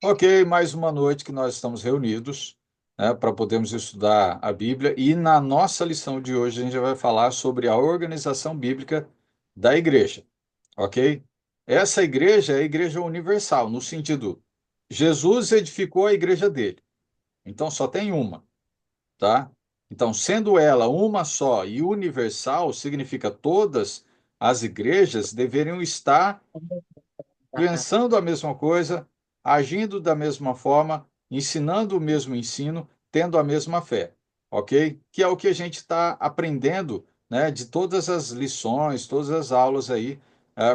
Ok, mais uma noite que nós estamos reunidos, né, para podermos estudar a Bíblia. E na nossa lição de hoje a gente vai falar sobre a organização bíblica da igreja, ok? Essa igreja é a igreja universal, no sentido, Jesus edificou a igreja dele, então só tem uma, tá? Então, sendo ela uma só e universal, significa todas as igrejas deveriam estar pensando a mesma coisa, agindo da mesma forma, ensinando o mesmo ensino, tendo a mesma fé, ok? Que é o que a gente está aprendendo, né, de todas as lições, todas as aulas aí,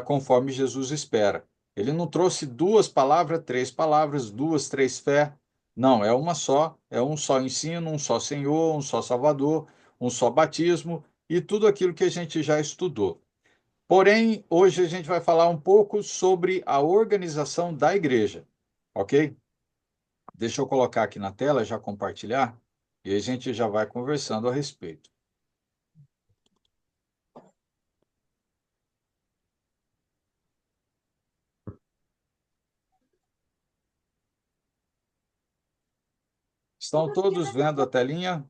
conforme Jesus espera. Ele não trouxe duas palavras, três palavras, duas, três fé. Não, é uma só, é um só ensino, um só Senhor, um só Salvador, um só batismo e tudo aquilo que a gente já estudou. Porém, hoje a gente vai falar um pouco sobre a organização da igreja, ok? Deixa eu colocar aqui na tela, já compartilhar, e a gente já vai conversando a respeito. Estão todos vendo a telinha?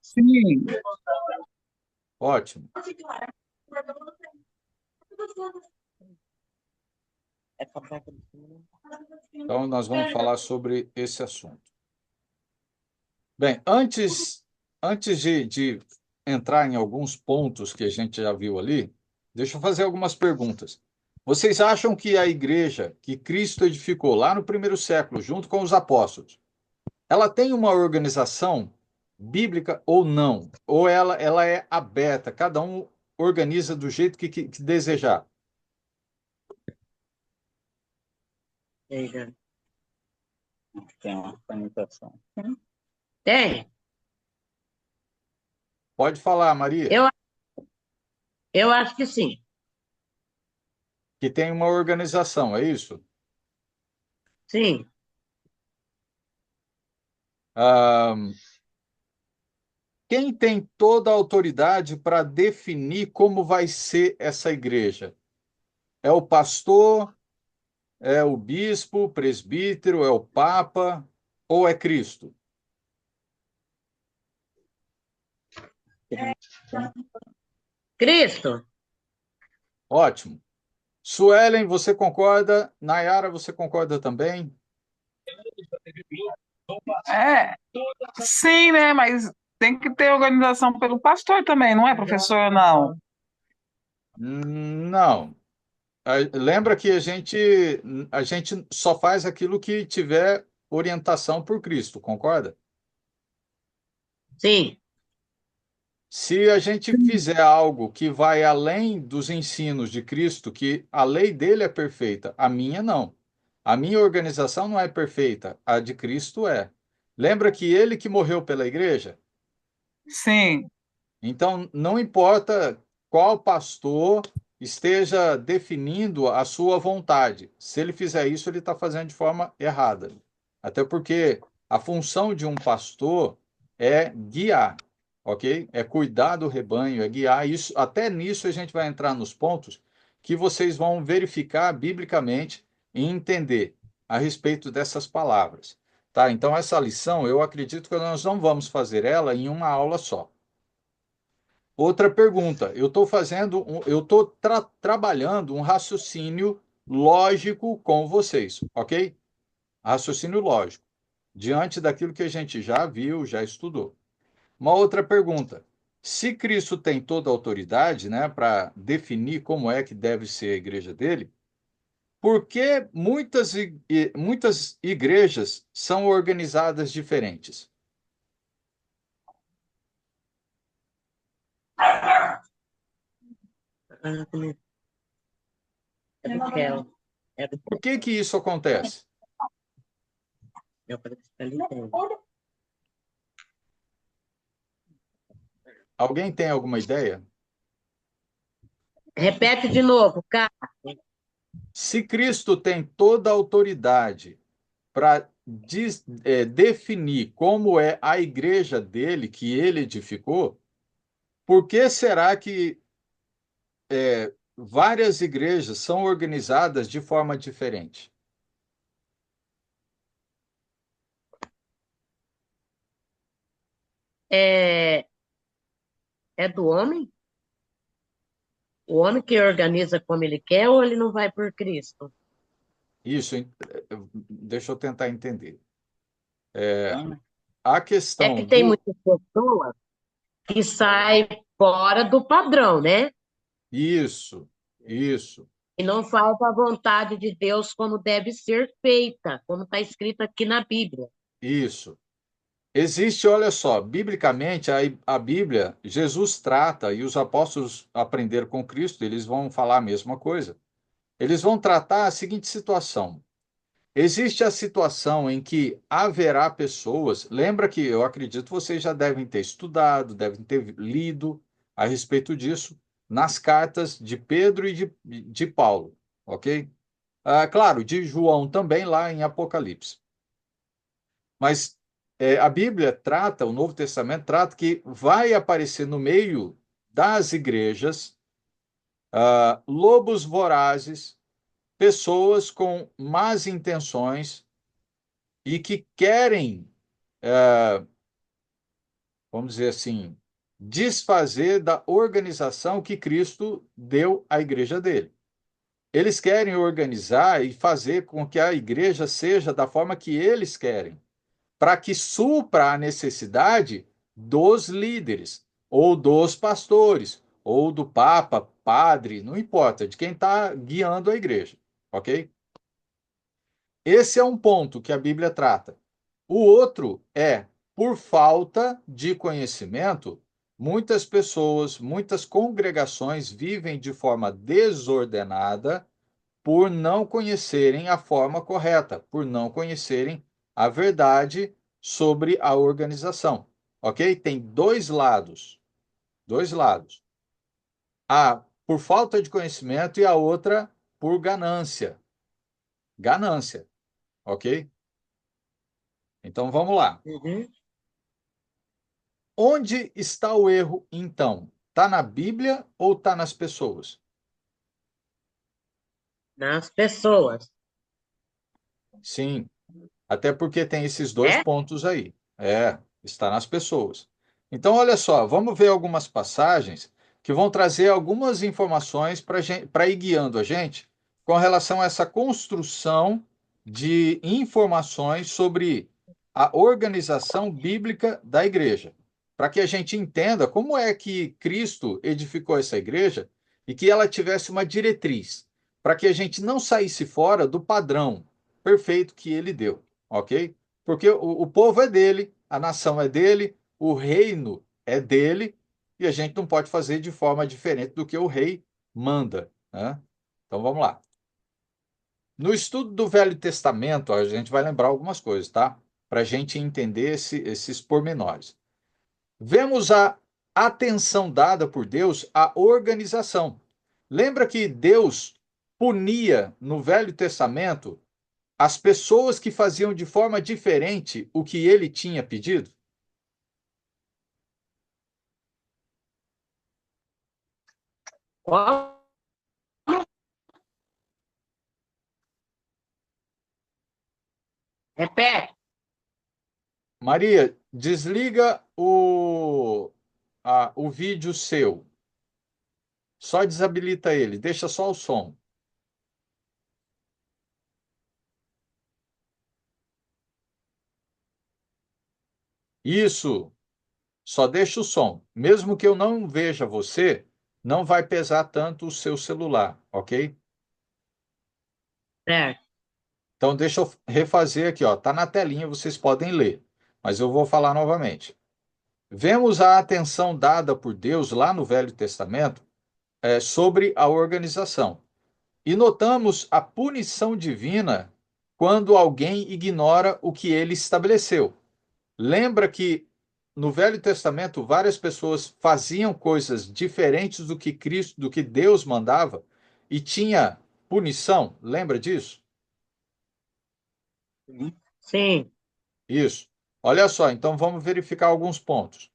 Sim, Ótimo. Então, nós vamos falar sobre esse assunto. Bem, antes de entrar em alguns pontos que a gente já viu ali, deixa eu fazer algumas perguntas. Vocês acham que a igreja que Cristo edificou lá no primeiro século, junto com os apóstolos, ela tem uma organização bíblica ou não? Ou ela é aberta, cada um organiza do jeito que desejar? veja, tem uma organização. Tem. Pode falar, Maria, Eu, eu acho que sim. que tem uma organização, é isso? Sim. Ah, quem tem toda a autoridade para definir como vai ser essa igreja? É o pastor, é o bispo, o presbítero, é o papa ou é Cristo? Cristo? Ótimo. Suelen, você concorda? Nayara, você concorda também? É, sim, né? Mas tem que ter organização pelo pastor também, não é, professor? Não. Não. Lembra que a gente só faz aquilo que tiver orientação por Cristo, concorda? Sim. Se a gente fizer algo que vai além dos ensinos de Cristo, que a lei dele é perfeita, a minha não. A minha organização não é perfeita, a de Cristo é. Lembra que ele que morreu pela igreja? Sim. Então, não importa qual pastor esteja definindo a sua vontade. Se ele fizer isso, ele está fazendo de forma errada. Até porque a função de um pastor é guiar, ok? É cuidar do rebanho, é guiar. Isso, até nisso a gente vai entrar nos pontos que vocês vão verificar biblicamente e entender a respeito dessas palavras. Tá? Então, essa lição, eu acredito que nós não vamos fazer ela em uma aula só. Outra pergunta, eu estou trabalhando um raciocínio lógico com vocês, ok? Raciocínio lógico, diante daquilo que a gente já viu, já estudou. Uma outra pergunta, se Cristo tem toda a autoridade, né, para definir como é que deve ser a igreja dele, por que muitas igrejas são organizadas diferentes? É do Kel. É do Por que isso acontece? Kel. Alguém tem alguma ideia? Repete de novo, cara. Se Cristo tem toda a autoridade para definir como é a igreja dele, que ele edificou, por que será que várias igrejas são organizadas de forma diferente? É, é do homem? O homem que organiza como ele quer ou ele não vai por Cristo? Isso, deixa eu tentar entender. Hum. A É questão que tem do. muitas pessoas que saem fora do padrão, né? Isso, isso, E não faz a vontade de Deus como deve ser feita, como está escrito aqui na Bíblia. isso. Existe, olha só, biblicamente, a Bíblia, Jesus trata, e os apóstolos aprenderam com Cristo, eles vão falar a mesma coisa. Eles vão tratar a seguinte situação. Existe a situação em que haverá pessoas, lembra que eu acredito vocês já devem ter estudado, devem ter lido a respeito disso nas cartas de Pedro e de Paulo, ok? Claro, de João também lá em Apocalipse. Mas a Bíblia trata, o Novo Testamento trata que vai aparecer no meio das igrejas lobos vorazes, pessoas com más intenções e que querem, vamos dizer assim, desfazer da organização que Cristo deu à igreja dele. Eles querem organizar e fazer com que a igreja seja da forma que eles querem, para que supra a necessidade dos líderes, ou dos pastores, ou do papa, padre, não importa, de quem está guiando a igreja, ok? Esse é um ponto que a Bíblia trata. O outro é, por falta de conhecimento, muitas pessoas, muitas congregações vivem de forma desordenada por não conhecerem a forma correta, por não conhecerem a verdade sobre a organização. Ok? Tem dois lados. Dois lados. A por falta de conhecimento e a outra por ganância. Ganância. Ok? Então vamos lá. Uhum. Onde está o erro, então? Está na Bíblia ou está nas pessoas? Nas pessoas. Sim, até porque tem esses dois É? pontos aí. Está nas pessoas. Então, olha só, vamos ver algumas passagens que vão trazer algumas informações para ir guiando a gente com relação a essa construção de informações sobre a organização bíblica da igreja, para que a gente entenda como é que Cristo edificou essa igreja e que ela tivesse uma diretriz, para que a gente não saísse fora do padrão perfeito que ele deu, ok? Porque o povo é dele, a nação é dele, o reino é dele, e a gente não pode fazer de forma diferente do que o rei manda, né? Então vamos lá. No estudo do Velho Testamento, a gente vai lembrar algumas coisas, tá? Para a gente entender esses pormenores. Vemos a atenção dada por Deus à organização. Lembra que Deus punia no Velho Testamento as pessoas que faziam de forma diferente o que ele tinha pedido? Qual? Repete. Maria, desliga o vídeo seu. Só desabilita ele, deixa só o som. Isso, só deixa o som. Mesmo que eu não veja você, não vai pesar tanto o seu celular, ok? Certo. Então deixa eu refazer aqui, ó. Tá na telinha, vocês podem ler, mas eu vou falar novamente. Vemos a atenção dada por Deus lá no Velho Testamento sobre a organização. E notamos a punição divina quando alguém ignora o que ele estabeleceu. Lembra que no Velho Testamento várias pessoas faziam coisas diferentes do que Cristo, do que Deus mandava e tinha punição? Lembra disso? Sim. Isso. Olha só, então vamos verificar alguns pontos.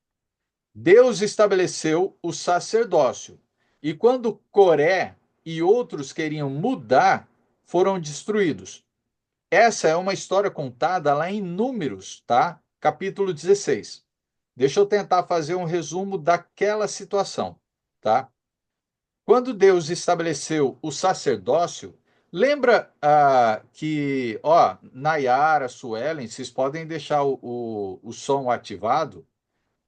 Deus estabeleceu o sacerdócio. E quando Coré e outros queriam mudar, foram destruídos. Essa é uma história contada lá em Números, tá? Capítulo 16. Deixa eu tentar fazer um resumo daquela situação, tá? Quando Deus estabeleceu o sacerdócio, lembra que, ó, Nayara, Suelen, vocês podem deixar o som ativado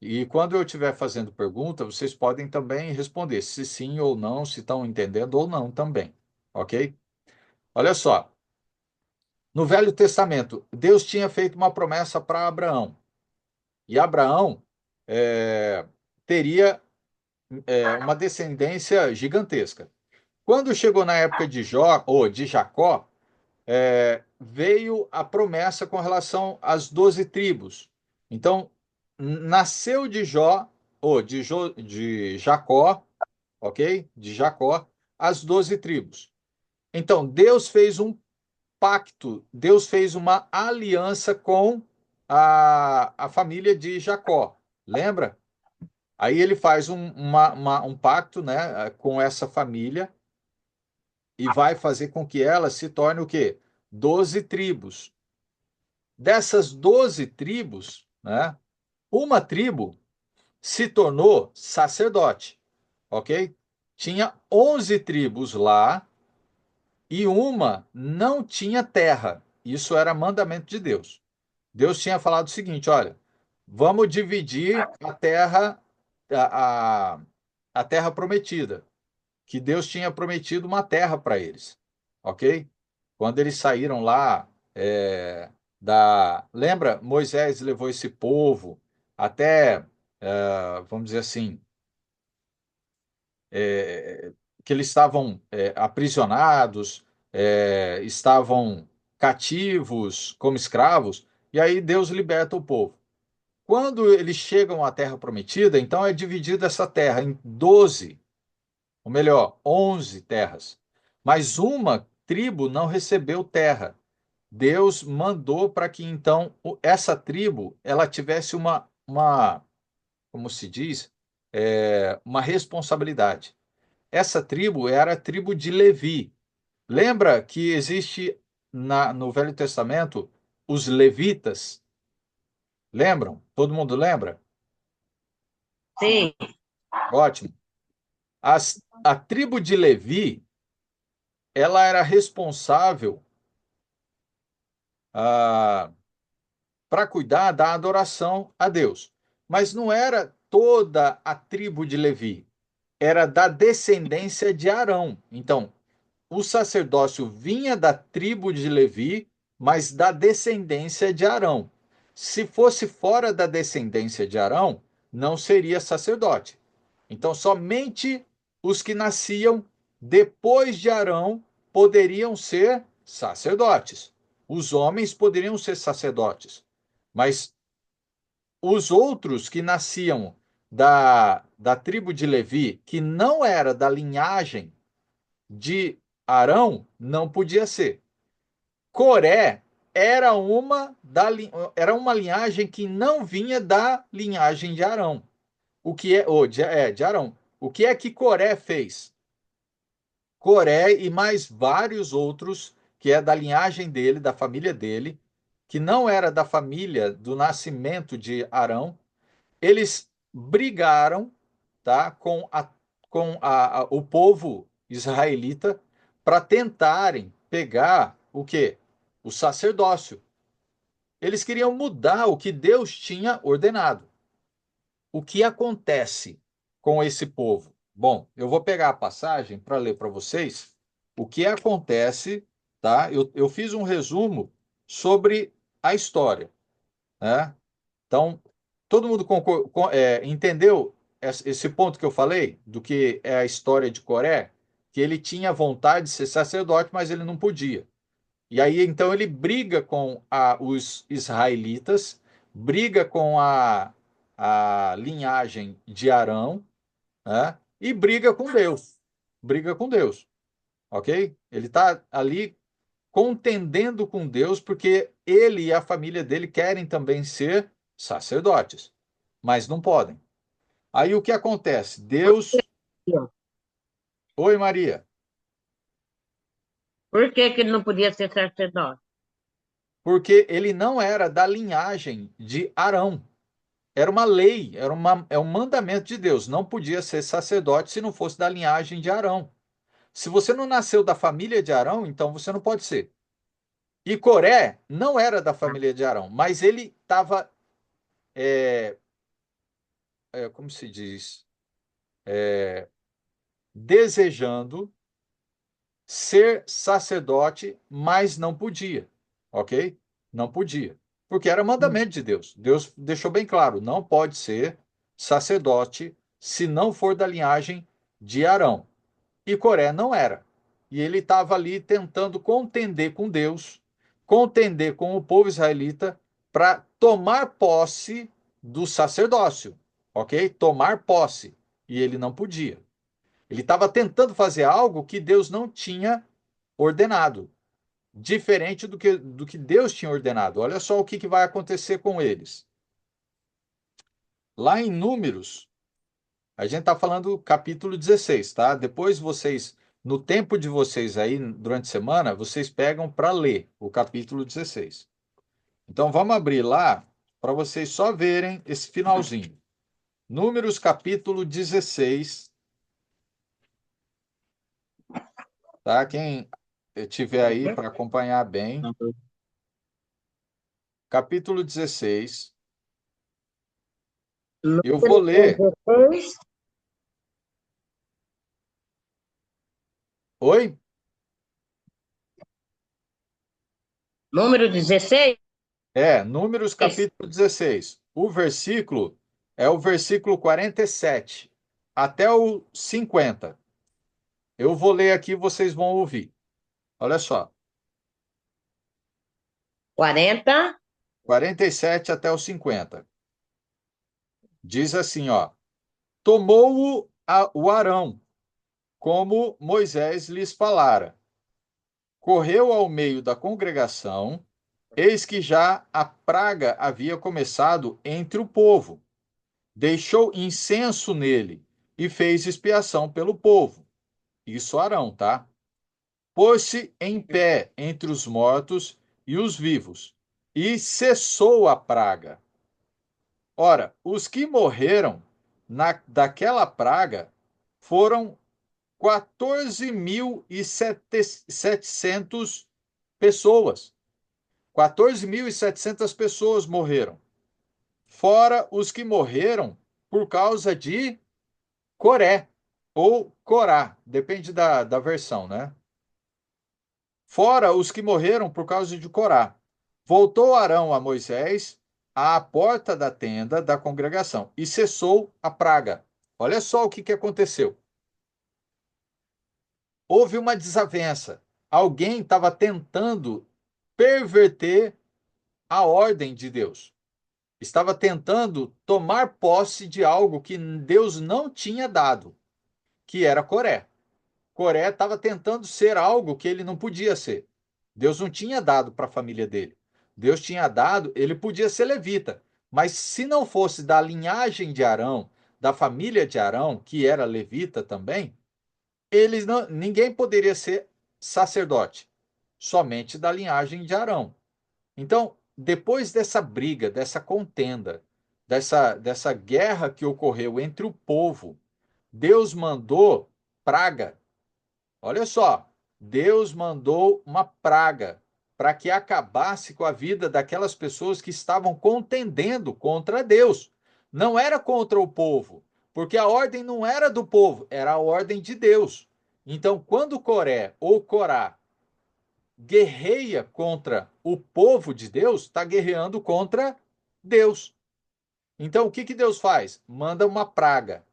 e quando eu estiver fazendo pergunta, vocês podem também responder se sim ou não, se estão entendendo ou não também, ok? Olha só, no Velho Testamento, Deus tinha feito uma promessa para Abraão e Abraão teria uma descendência gigantesca. Quando chegou na época de Jó, ou de Jacó, veio a promessa com relação às 12 tribos. Então, nasceu de Jó, ou de Jacó, ok? De Jacó, as 12 tribos. Então, Deus fez um pacto, Deus fez uma aliança com a família de Jacó. Lembra? Aí ele faz um pacto, né, com essa família e vai fazer com que ela se torne o quê? 12 tribos. Dessas 12 tribos, né, uma tribo se tornou sacerdote, ok? Tinha 11 tribos lá e uma não tinha terra. Isso era mandamento de Deus. Deus tinha falado o seguinte: olha, vamos dividir a, a, a terra prometida, que Deus tinha prometido uma terra para eles, ok? Quando eles saíram lá lembra, Moisés levou esse povo até, vamos dizer assim, que eles estavam aprisionados, estavam cativos como escravos, e aí Deus liberta o povo. Quando eles chegam à terra prometida, então é dividida essa terra em 12, ou melhor, 11 terras. Mas uma tribo não recebeu terra. Deus mandou para que então essa tribo ela tivesse como se diz, uma responsabilidade. Essa tribo era a tribo de Levi. Lembra que existe no Velho Testamento os levitas? Lembram? Todo mundo lembra? Sim, Ótimo. A tribo de Levi, ela era responsável para cuidar da adoração a Deus. Mas não era toda a tribo de Levi, era da descendência de Arão. Então, o sacerdócio vinha da tribo de Levi, mas da descendência de Arão. Se fosse fora da descendência de Arão, não seria sacerdote. Então, somente os que nasciam depois de Arão poderiam ser sacerdotes. Os homens poderiam ser sacerdotes, mas os outros que nasciam da tribo de Levi, que não era da linhagem de Arão, não podia ser. Coré era uma linhagem que não vinha da linhagem de Arão. O que de Arão. O que é que Coré fez? Coré e mais vários outros que é da linhagem dele, da família dele, que não era da família do nascimento de Arão, eles brigaram, tá, o povo israelita para tentarem pegar o quê? O sacerdócio. Eles queriam mudar o que Deus tinha ordenado. O que acontece com esse povo? Bom, eu vou pegar a passagem para ler para vocês o que acontece, tá? Eu fiz um resumo sobre a história, né? Então, todo mundo entendeu esse ponto que eu falei, do que é a história de Coré? Que ele tinha vontade de ser sacerdote, mas ele não podia. E aí, então, ele briga com os israelitas, briga com a linhagem de Arão, né? E briga com Deus. Briga com Deus, ok? Ele está ali contendendo com Deus, porque ele e a família dele querem também ser sacerdotes, mas não podem. Aí o que acontece? Deus. Oi, Maria. Por que que ele não podia ser sacerdote? Porque ele não era da linhagem de Arão. Era uma lei, é um mandamento de Deus. Não podia ser sacerdote se não fosse da linhagem de Arão. Se você não nasceu da família de Arão, então você não pode ser. E Coré não era da família de Arão, mas ele estava, como se diz, desejando ser sacerdote, mas não podia, ok? Não podia, porque era mandamento de Deus. Deus deixou bem claro, não pode ser sacerdote se não for da linhagem de Arão. E Coré não era. E ele estava ali tentando contender com Deus, contender com o povo israelita para tomar posse do sacerdócio, ok? Tomar posse. E ele não podia. Ele estava tentando fazer algo que Deus não tinha ordenado, diferente do que Deus tinha ordenado. Olha só o que vai acontecer com eles. Lá em Números, a gente está falando capítulo 16, tá? Depois vocês, no tempo de vocês aí, durante a semana, vocês pegam para ler o capítulo 16. Então vamos abrir lá para vocês só verem esse finalzinho. Números capítulo 16, tá? Quem tiver aí para acompanhar bem, capítulo 16. Eu vou Número ler. 16, Oi? número 16, Números capítulo 16. O versículo é o versículo 47 até o 50. Eu vou ler aqui, vocês vão ouvir. Olha só. 40. 47 até o 50. Diz assim, ó: Tomou-o o Arão, como Moisés lhes falara. Correu ao meio da congregação, eis que já a praga havia começado entre o povo. Deixou incenso nele e fez expiação pelo povo. Isso Arão, tá? Pôs-se em pé entre os mortos e os vivos, e cessou a praga. Ora, os que morreram daquela praga foram 14.700 pessoas. 14.700 pessoas morreram. Fora os que morreram por causa de Coré ou Corá, depende da versão, né? Fora os que morreram por causa de Corá. Voltou Arão a Moisés à porta da tenda da congregação e cessou a praga. Olha só o que aconteceu. Houve uma desavença. Alguém estava tentando perverter a ordem de Deus. Estava tentando tomar posse de algo que Deus não tinha dado, que era Coré. Coré estava tentando ser algo que ele não podia ser. Deus não tinha dado para a família dele. Deus tinha dado, ele podia ser levita, mas se não fosse da linhagem de Arão, da família de Arão, que era levita também, ninguém poderia ser sacerdote, somente da linhagem de Arão. Então, depois dessa briga, dessa contenda, dessa guerra que ocorreu entre o povo, Deus mandou praga. Olha só, Deus mandou uma praga para que acabasse com a vida daquelas pessoas que estavam contendendo contra Deus. Não era contra o povo, porque a ordem não era do povo, era a ordem de Deus. Então, quando Coré ou Corá guerreia contra o povo de Deus, está guerreando contra Deus. Então, o que Deus faz? Manda uma praga.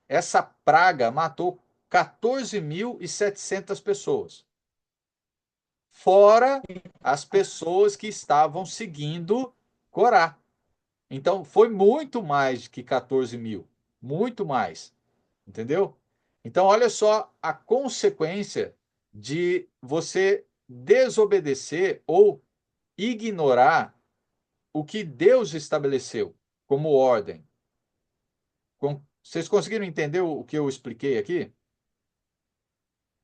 Essa praga matou 14.700 pessoas, fora as pessoas que estavam seguindo Corá. Então, foi muito mais que 14 mil, muito mais, entendeu? Então, olha só a consequência de você desobedecer ou ignorar o que Deus estabeleceu como ordem. Vocês conseguiram entender o que eu expliquei aqui?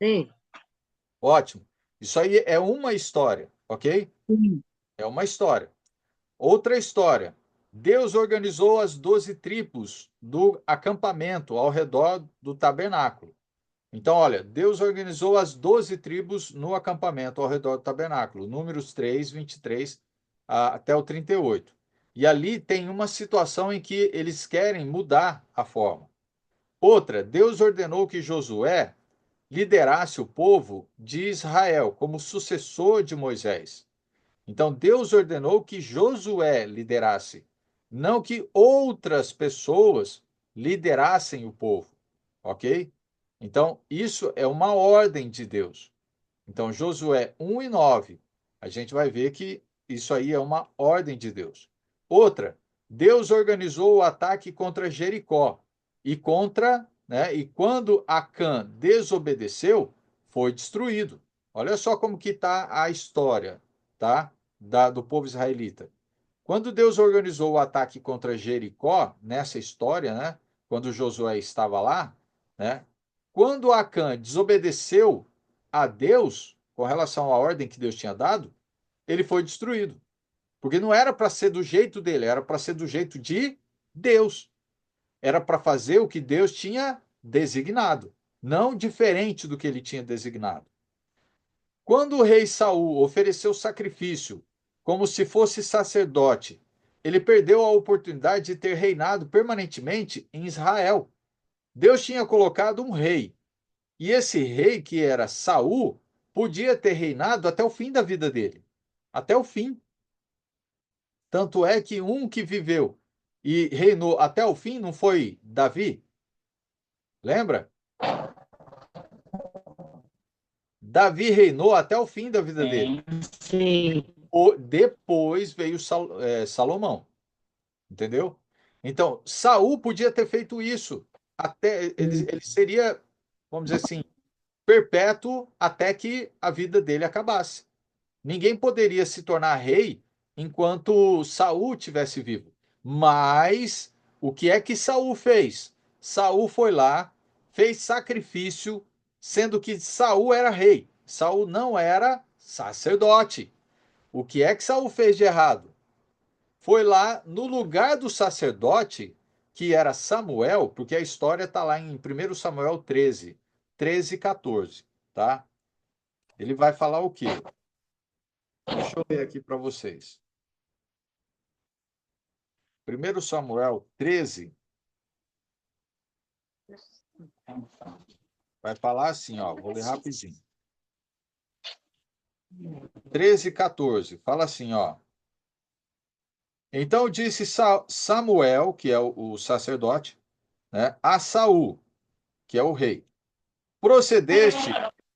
Sim. Ótimo. Isso aí é uma história, ok? Sim. É uma história. Outra história. Deus organizou as 12 tribos do acampamento ao redor do tabernáculo. Então, olha, Deus organizou as 12 tribos no acampamento ao redor do tabernáculo, Números 3, 23 até o 38. E ali tem uma situação em que eles querem mudar a forma. Outra, Deus ordenou que Josué liderasse o povo de Israel como sucessor de Moisés. Então, Deus ordenou que Josué liderasse, não que outras pessoas liderassem o povo, ok? Então, isso é uma ordem de Deus. Então, Josué 1 e 9, a gente vai ver que isso aí é uma ordem de Deus. Outra, Deus organizou o ataque contra Jericó e quando Acã desobedeceu, foi destruído. Olha só como que está a história, tá? Do povo israelita. Quando Deus organizou o ataque contra Jericó, nessa história, né? Quando Josué estava lá, né? Quando Acã desobedeceu a Deus com relação à ordem que Deus tinha dado, ele foi destruído. Porque não era para ser do jeito dele, era para ser do jeito de Deus. Era para fazer o que Deus tinha designado, não diferente do que ele tinha designado. Quando o rei Saul ofereceu sacrifício como se fosse sacerdote, ele perdeu a oportunidade de ter reinado permanentemente em Israel. Deus tinha colocado um rei, e esse rei, que era Saul, podia ter reinado até o fim da vida dele. Até o fim. Tanto é que um que viveu e reinou até o fim não foi Davi? Lembra? Davi reinou até o fim da vida dele. Sim. Depois veio Salomão. Entendeu? Então, Saul podia ter feito isso. Até ele seria, vamos dizer assim, perpétuo até que a vida dele acabasse. Ninguém poderia se tornar rei enquanto Saul tivesse vivo. Mas o que é que Saul fez? Saul foi lá, fez sacrifício, sendo que Saul era rei. Saul não era sacerdote. O que é que Saul fez de errado? Foi lá no lugar do sacerdote, que era Samuel, porque a história está lá em 1 Samuel 13, 13 e 14, tá? Ele vai falar o quê? Deixa eu ler aqui para vocês. 1 Samuel 13 vai falar assim, ó, vou ler rapidinho. 13 e 14, fala assim, ó. Então disse Samuel, que é o sacerdote, né, a Saul, que é o rei: procedeste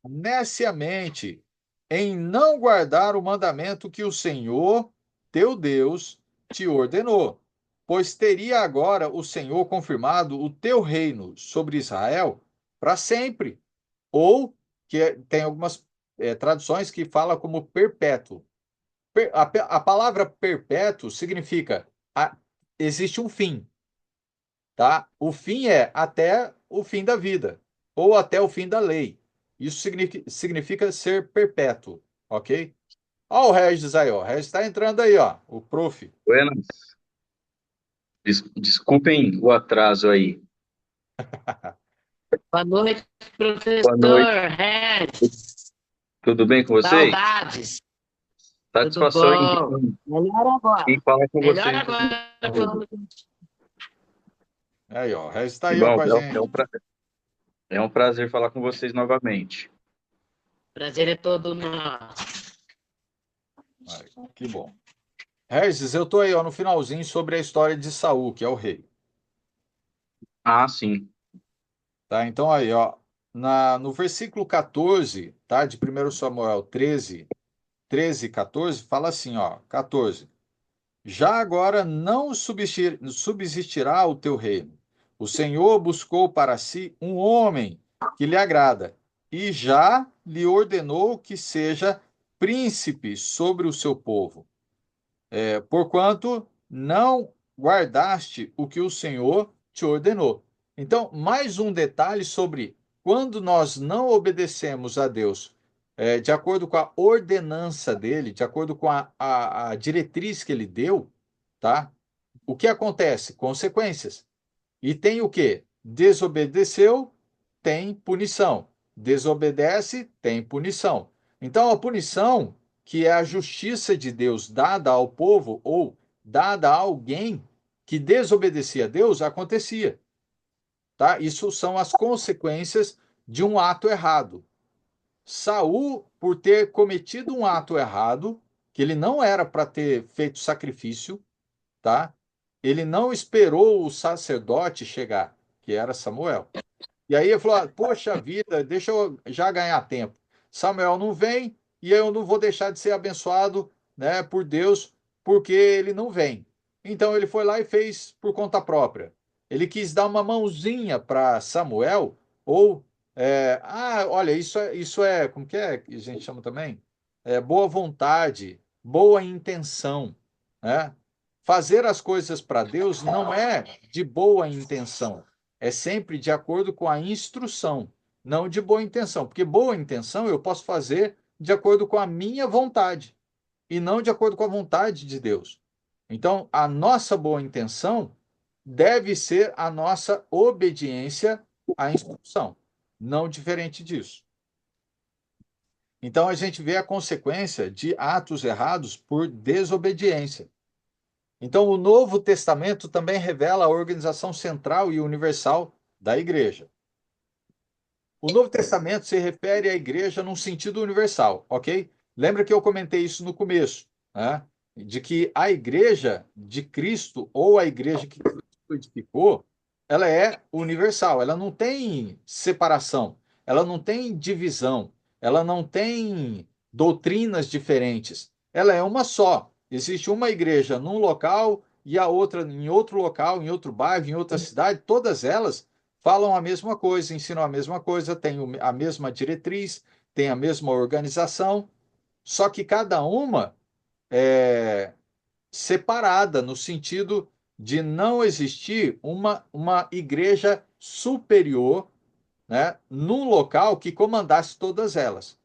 neciamente em não guardar o mandamento que o Senhor, teu Deus, te ordenou, pois teria agora o Senhor confirmado o teu reino sobre Israel para sempre. Ou tem algumas traduções que fala como perpétuo. A palavra perpétuo significa existe um fim, tá? O fim é até o fim da vida, ou até o fim da lei. Isso significa ser perpétuo, ok? Ó o Regis aí, ó. O Regis está entrando aí, ó. O prof. Buenas. Desculpem o atraso aí. Boa noite, Boa noite. professor Regis. Tudo bem com vocês? Saudades. Tudo Satisfação bom? Melhor agora. em falar com Melhor vocês. agora falando contigo. Aí, ó. O Regis está aí, ó, Bom, com a gente. é um prazer falar com vocês novamente. Prazer é todo nosso. Aí, que bom. Regis, eu tô aí, ó, no finalzinho sobre a história de Saul, que é o rei. Ah, sim. Tá? Então aí, ó, no versículo 14, tá? De 1 Samuel 13, 13 e 14, fala assim, ó, 14. Já agora não subsistirá o teu reino. O Senhor buscou para si um homem que lhe agrada, e já lhe ordenou que seja príncipe sobre o seu povo. Porquanto não guardaste o que o Senhor te ordenou. Então, mais um detalhe sobre quando nós não obedecemos a Deus, de acordo com a ordenança dele, de acordo com a diretriz que ele deu, tá? O que acontece? Consequências. E tem o quê? Desobedeceu, tem punição. Desobedece, tem punição. Então, a punição, que é a justiça de Deus dada ao povo ou dada a alguém que desobedecia a Deus, acontecia. Tá? Isso são as consequências de um ato errado. Saul, por ter cometido um ato errado, que ele não era para ter feito sacrifício, tá? Ele não esperou o sacerdote chegar, que era Samuel. E aí ele falou: poxa vida, deixa eu já ganhar tempo. Samuel não vem e eu não vou deixar de ser abençoado, né, por Deus, porque ele não vem. Então ele foi lá e fez por conta própria. Ele quis dar uma mãozinha para Samuel, ou, olha, como que é que a gente chama também? Boa vontade, boa intenção, né? Fazer as coisas para Deus não é de boa intenção, é sempre de acordo com a instrução, não de boa intenção. Porque boa intenção eu posso fazer de acordo com a minha vontade e não de acordo com a vontade de Deus. Então, a nossa boa intenção deve ser a nossa obediência à instrução, não diferente disso. Então, a gente vê a consequência de atos errados por desobediência. Então, o Novo Testamento também revela a organização central e universal da igreja. O Novo Testamento se refere à igreja num sentido universal, ok? Lembra que eu comentei isso no começo, né? De que a igreja de Cristo, ou a igreja que Cristo edificou, ela é universal, ela não tem separação, ela não tem divisão, ela não tem doutrinas diferentes, ela é uma só. Existe uma igreja num local e a outra em outro local, em outro bairro, em outra cidade, todas elas falam a mesma coisa, ensinam a mesma coisa, têm a mesma diretriz, têm a mesma organização, só que cada uma é separada no sentido de não existir uma igreja superior, né, num local que comandasse todas elas,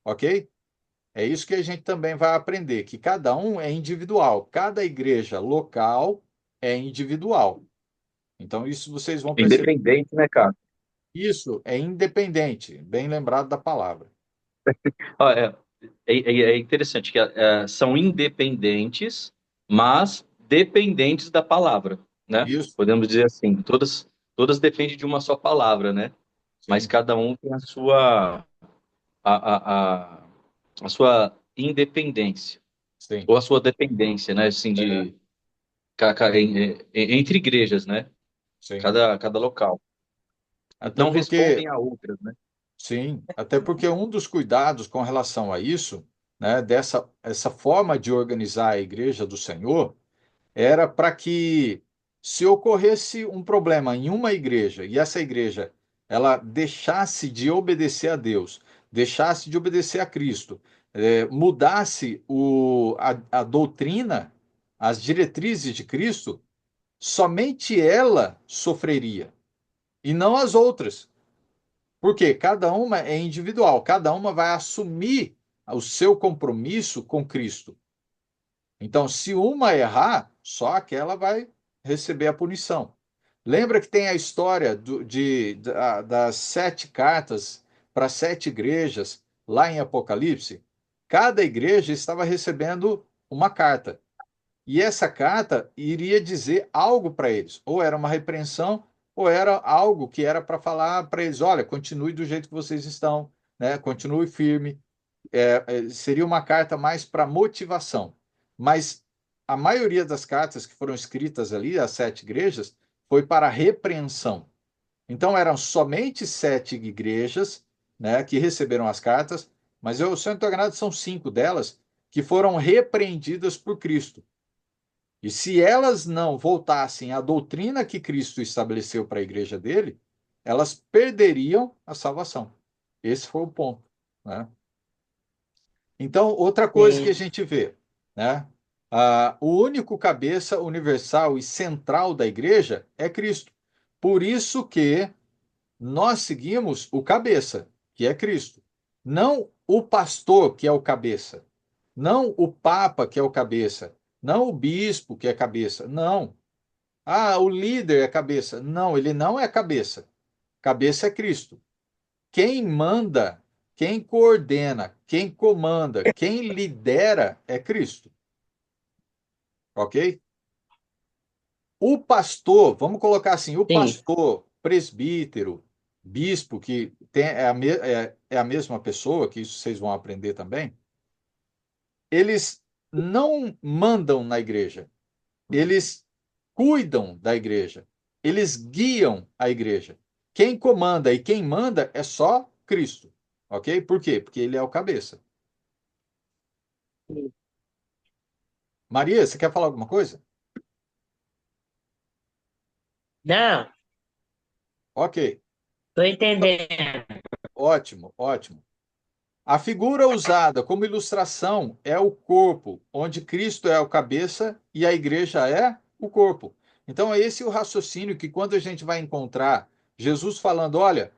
ok? É isso que a gente também vai aprender, que cada um é individual, cada igreja local é individual. Então, isso vocês vão perceber. Independente, né, cara? Isso é independente, bem lembrado da palavra. Ó, é interessante que são independentes, mas dependentes da palavra, né? Isso, Podemos dizer assim, todas dependem de uma só palavra, né? Mas sim, cada um tem a, a, a sua independência, sim, ou a sua dependência, né? Assim, entre igrejas, né? sim. Cada local. Até Não porque, respondem a outras, né? sim, até porque um dos cuidados com relação a isso, né, essa forma de organizar a igreja do Senhor, era para que, se ocorresse um problema em uma igreja e essa igreja ela deixasse de obedecer a Deus, deixasse de obedecer a Cristo, mudasse a doutrina, as diretrizes de Cristo, somente ela sofreria e não as outras. Porque cada uma é individual, cada uma vai assumir o seu compromisso com Cristo. Então, se uma errar, só aquela vai receber a punição. Lembra que tem a história das 7 cartas para 7 igrejas lá em Apocalipse? Cada igreja estava recebendo uma carta. E essa carta iria dizer algo para eles. Ou era uma repreensão, ou era algo que era para falar para eles: olha, continue do jeito que vocês estão, né? Continue firme. Seria uma carta mais para motivação. Mas a maioria das cartas que foram escritas ali, as 7 igrejas, foi para repreensão. Então eram somente 7 igrejas, né, que receberam as cartas, mas eu, se eu não estou enganado, são 5 delas que foram repreendidas por Cristo. E se elas não voltassem à doutrina que Cristo estabeleceu para a igreja dele, elas perderiam a salvação. Esse foi o ponto, né? Então, outra coisa que a Sim. gente vê, né? O único cabeça universal e central da igreja é Cristo. Por isso que nós seguimos o cabeça, que é Cristo. Não o pastor que é o cabeça, não o papa que é o cabeça, não o bispo que é cabeça, não. Ah, o líder é cabeça. Não, ele não é cabeça. Cabeça é Cristo. Quem manda, quem coordena, quem comanda, quem lidera é Cristo. Ok? O pastor, vamos colocar assim, o Sim, pastor, presbítero, bispo, que é a mesma pessoa, que isso vocês vão aprender também, eles não mandam na igreja, eles cuidam da igreja, eles guiam a igreja. Quem comanda e quem manda é só Cristo, ok? Por quê? Porque ele é o cabeça. sim. Maria, você quer falar alguma coisa? Não, Ok, estou entendendo. ótimo, ótimo. A figura usada como ilustração é o corpo, onde Cristo é o cabeça e a igreja é o corpo. Então, é esse o raciocínio que, quando a gente vai encontrar Jesus falando, olha,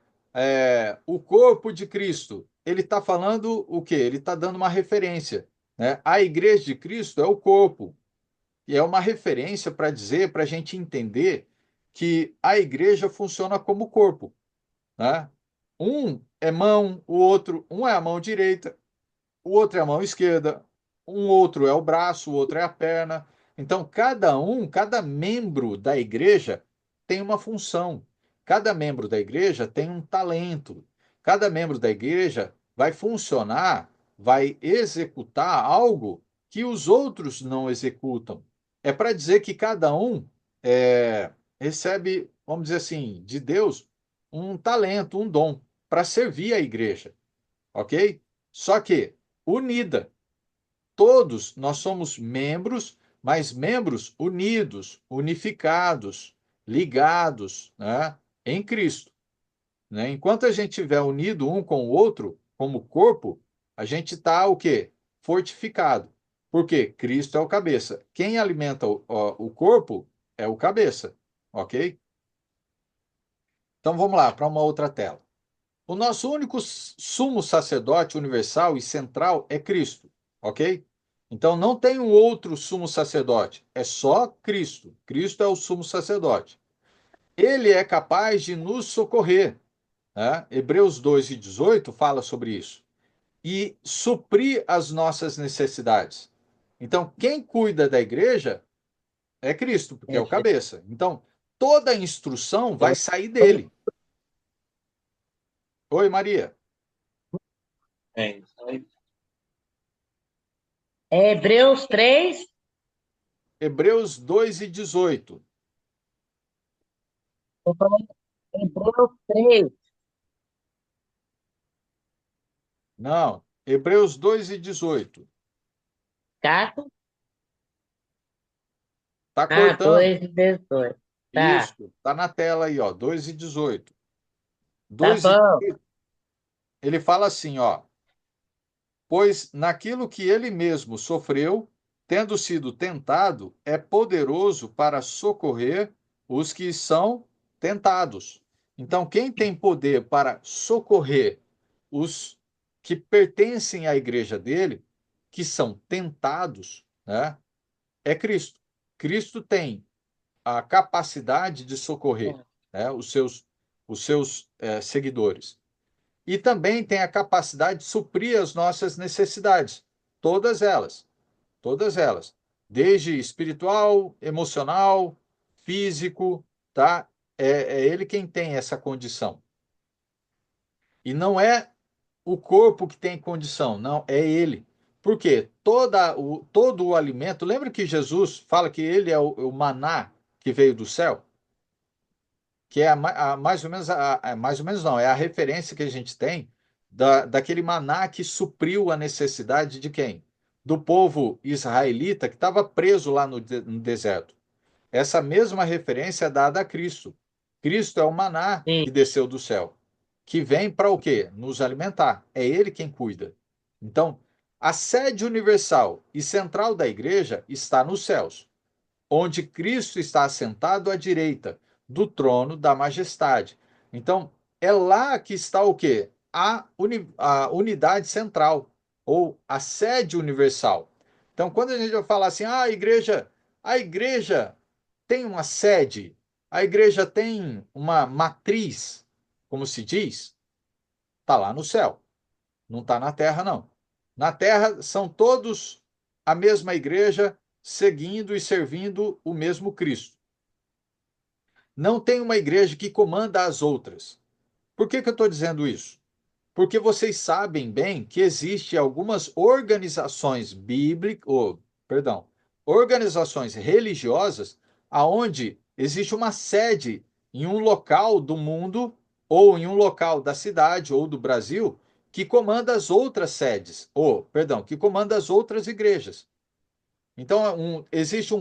o corpo de Cristo, ele está falando o quê? Ele está dando uma referência, né? A igreja de Cristo é o corpo, e é uma referência para dizer, para a gente entender que a igreja funciona como corpo, né? Um é mão, um é a mão direita, o outro é a mão esquerda, um outro é o braço, o outro é a perna. Então, cada membro da igreja tem uma função. Cada membro da igreja tem um talento. Cada membro da igreja vai funcionar, vai executar algo que os outros não executam. É para dizer que cada um recebe, vamos dizer assim, de Deus, um talento, um dom para servir a igreja, ok? Só que unida. Todos nós somos membros, mas membros unidos, unificados, ligados, né, em Cristo, né? Enquanto a gente estiver unido um com o outro, como corpo, a gente está o quê? Fortificado. Porque Cristo é o cabeça. Quem alimenta o corpo é o cabeça, ok? Então vamos lá para uma outra tela. O nosso único sumo sacerdote universal e central é Cristo, ok? Então não tem um outro sumo sacerdote, é só Cristo. Cristo é o sumo sacerdote. Ele é capaz de nos socorrer, né? Hebreus 2:18 fala sobre isso. E suprir as nossas necessidades. Então, quem cuida da igreja é Cristo, porque é o cabeça. Então, toda a instrução vai sair dele. Oi, Maria. É Hebreus 3, Hebreus 2:18. eu falei Hebreus 3, Não, Hebreus 2:18. Cato? Tá Ah, cortando. 2:18. Tá, Isso, tá na tela aí, ó, 2:18. tá 2:18. bom. Ele fala assim, ó: pois naquilo que ele mesmo sofreu, tendo sido tentado, é poderoso para socorrer os que são tentados. Então, quem tem poder para socorrer os que pertencem à igreja dele, que são tentados, né, é Cristo. Cristo tem a capacidade de socorrer, né, os seus seguidores. E também tem a capacidade de suprir as nossas necessidades, todas elas, todas elas, desde espiritual, emocional, físico, tá? É ele quem tem essa condição. E não é o corpo que tem condição, não, é ele. Por quê? Todo o alimento, lembra que Jesus fala que ele é o maná que veio do céu? Que é mais ou menos, mais ou menos não, é a referência que a gente tem daquele maná que supriu a necessidade de quem? Do povo israelita que estava preso lá no deserto. Essa mesma referência é dada a Cristo. Cristo é o maná Sim, que desceu do céu, que vem para o quê? Nos alimentar. É ele quem cuida. Então, a sede universal e central da igreja está nos céus, onde Cristo está assentado à direita do trono da majestade. Então, é lá que está o quê? a unidade central, ou a sede universal. Então, quando a gente vai falar assim, a igreja tem uma sede, a igreja tem uma matriz, como se diz, está lá no céu, não está na terra, não. Na terra são todos a mesma igreja, seguindo e servindo o mesmo Cristo. Não tem uma igreja que comanda as outras. Por que eu estou dizendo isso? Porque vocês sabem bem que existe algumas organizações bíblicas, perdão, organizações religiosas, aonde existe uma sede em um local do mundo ou em um local da cidade ou do Brasil que comanda as outras sedes, ou, perdão, que comanda as outras igrejas. Então, existe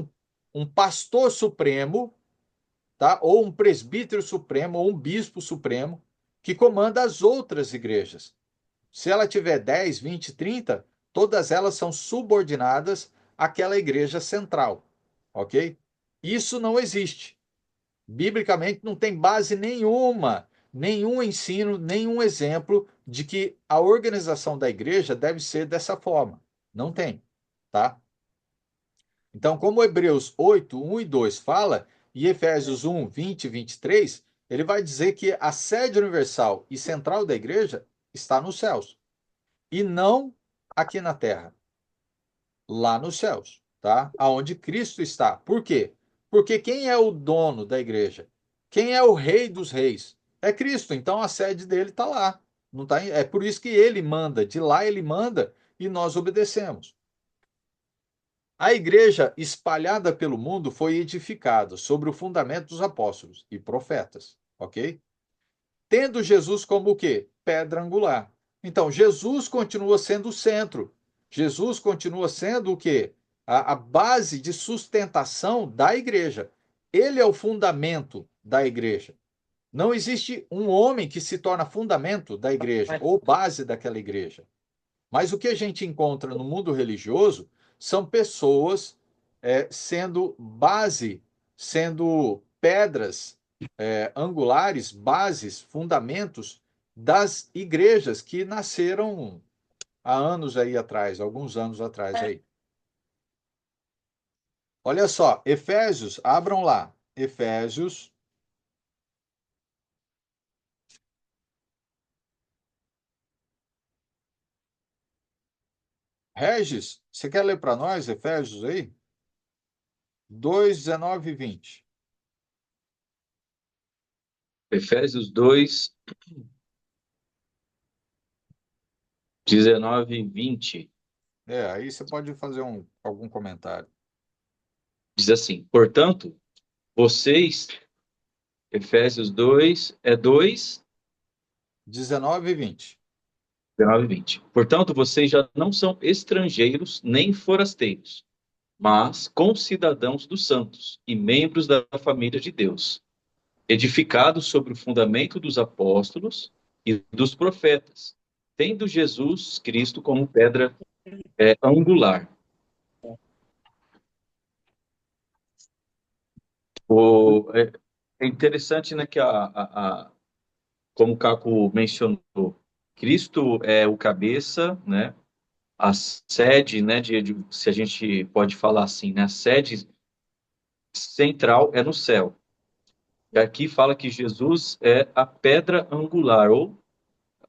um pastor supremo, tá? Ou um presbítero supremo, ou um bispo supremo, que comanda as outras igrejas. Se ela tiver 10, 20, 30, todas elas são subordinadas àquela igreja central, ok? Isso não existe. Biblicamente não tem base nenhuma, nenhum ensino, nenhum exemplo de que a organização da igreja deve ser dessa forma. Não tem, tá? Então, como Hebreus 8, 1 e 2 fala, e Efésios 1, 20 e 23, ele vai dizer que a sede universal e central da igreja está nos céus e não aqui na terra, lá nos céus, tá? Aonde Cristo está. Por quê? Porque quem é o dono da igreja? Quem é o rei dos reis? É Cristo. Então a sede dele está lá. Não tá, é por isso que ele manda, de lá ele manda e nós obedecemos. A igreja espalhada pelo mundo foi edificada sobre o fundamento dos apóstolos e profetas, ok? Tendo Jesus como o quê? Pedra angular. Então, Jesus continua sendo o centro. Jesus continua sendo o quê? A base de sustentação da igreja. Ele é o fundamento da igreja. Não existe um homem que se torna fundamento da igreja ou base daquela igreja. Mas o que a gente encontra no mundo religioso são pessoas sendo base, sendo pedras angulares, bases, fundamentos das igrejas que nasceram há anos aí atrás, alguns anos atrás aí. Olha só, Efésios, abram lá. Efésios. Regis, você quer ler para nós Efésios aí? 2, 19 e 20. Efésios 2, 19 e 20. Aí você pode fazer algum comentário. Diz assim: portanto, vocês, Efésios 2, 2, 19 e 20. 19 e 20. Portanto, vocês já não são estrangeiros nem forasteiros, mas concidadãos dos santos e membros da família de Deus, edificados sobre o fundamento dos apóstolos e dos profetas, tendo Jesus Cristo como pedra angular. É interessante, né, que como o Caco mencionou, Cristo é o cabeça, né, a sede, né, se a gente pode falar assim, né, a sede central é no céu. E aqui fala que Jesus é a pedra angular, ou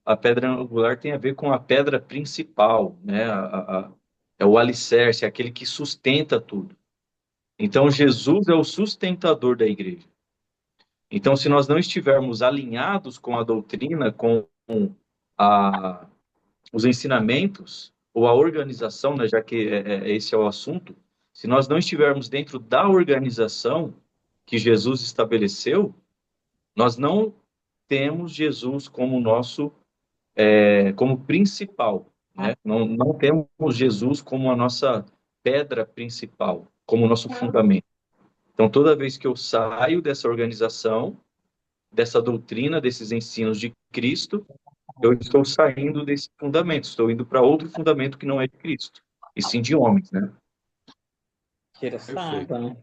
a pedra angular tem a ver com a pedra principal, né, é o alicerce, é aquele que sustenta tudo. Então, Jesus é o sustentador da igreja. Então, se nós não estivermos alinhados com a doutrina, com a, os ensinamentos, ou a organização, né, já que esse é o assunto, se nós não estivermos dentro da organização que Jesus estabeleceu, nós não temos Jesus como nosso, como principal, né? Não temos Jesus como a nossa pedra principal, como o nosso fundamento. Então, toda vez que eu saio dessa organização, dessa doutrina, desses ensinos de Cristo, eu estou saindo desse fundamento, estou indo para outro fundamento que não é de Cristo, e sim de homens, né? Perfeito.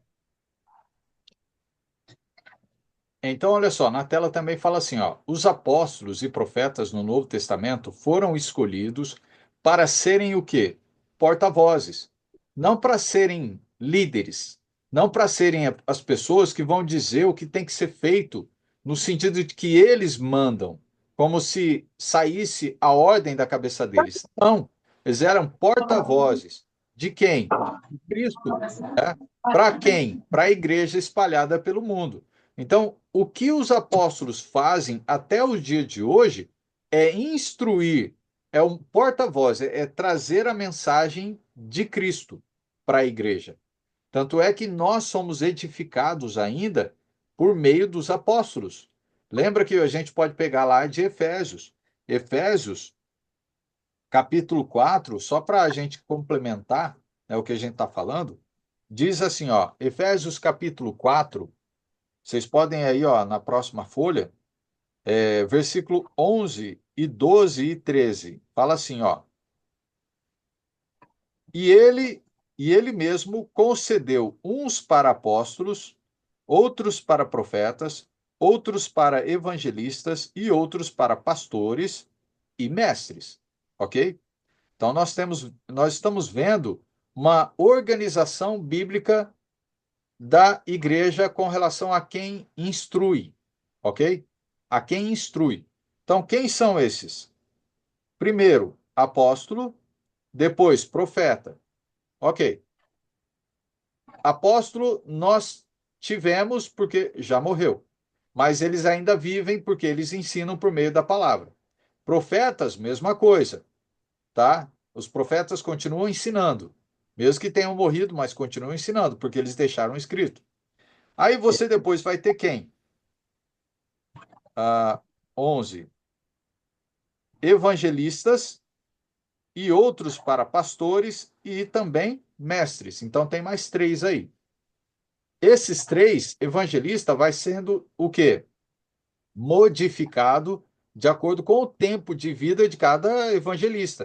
Então, olha só, na tela também fala assim, ó, os apóstolos e profetas no Novo Testamento foram escolhidos para serem o quê? Porta-vozes, não para serem líderes, não para serem as pessoas que vão dizer o que tem que ser feito, no sentido de que eles mandam, como se saísse a ordem da cabeça deles. Não, eles eram porta-vozes. De quem? De Cristo. Né? Para quem? Para a igreja espalhada pelo mundo. Então, o que os apóstolos fazem até o dia de hoje é instruir, é um porta-voz, é trazer a mensagem de Cristo para a igreja. Tanto é que nós somos edificados ainda por meio dos apóstolos. Lembra que a gente pode pegar lá de Efésios. Efésios, capítulo 4, só para a gente complementar, né, o que a gente está falando, diz assim, ó, Efésios capítulo 4. Vocês podem aí, ó, na próxima folha, versículo 11 e 12 e 13. Fala assim, ó. E ele mesmo concedeu uns para apóstolos, outros para profetas, outros para evangelistas e outros para pastores e mestres, OK? Então nós estamos vendo uma organização bíblica da igreja com relação a quem instrui, ok? A quem instrui. Então, quem são esses? Primeiro, apóstolo, depois, profeta. Ok. Apóstolo, nós tivemos porque já morreu, mas eles ainda vivem porque eles ensinam por meio da palavra. Profetas, mesma coisa, tá? Os profetas continuam ensinando, mesmo que tenham morrido, mas continuam ensinando, porque eles deixaram escrito. Aí você depois vai ter quem? 11 evangelistas e outros para pastores e também mestres. Então tem mais três aí. Esses três, evangelista vai sendo o quê? Modificado de acordo com o tempo de vida de cada evangelista,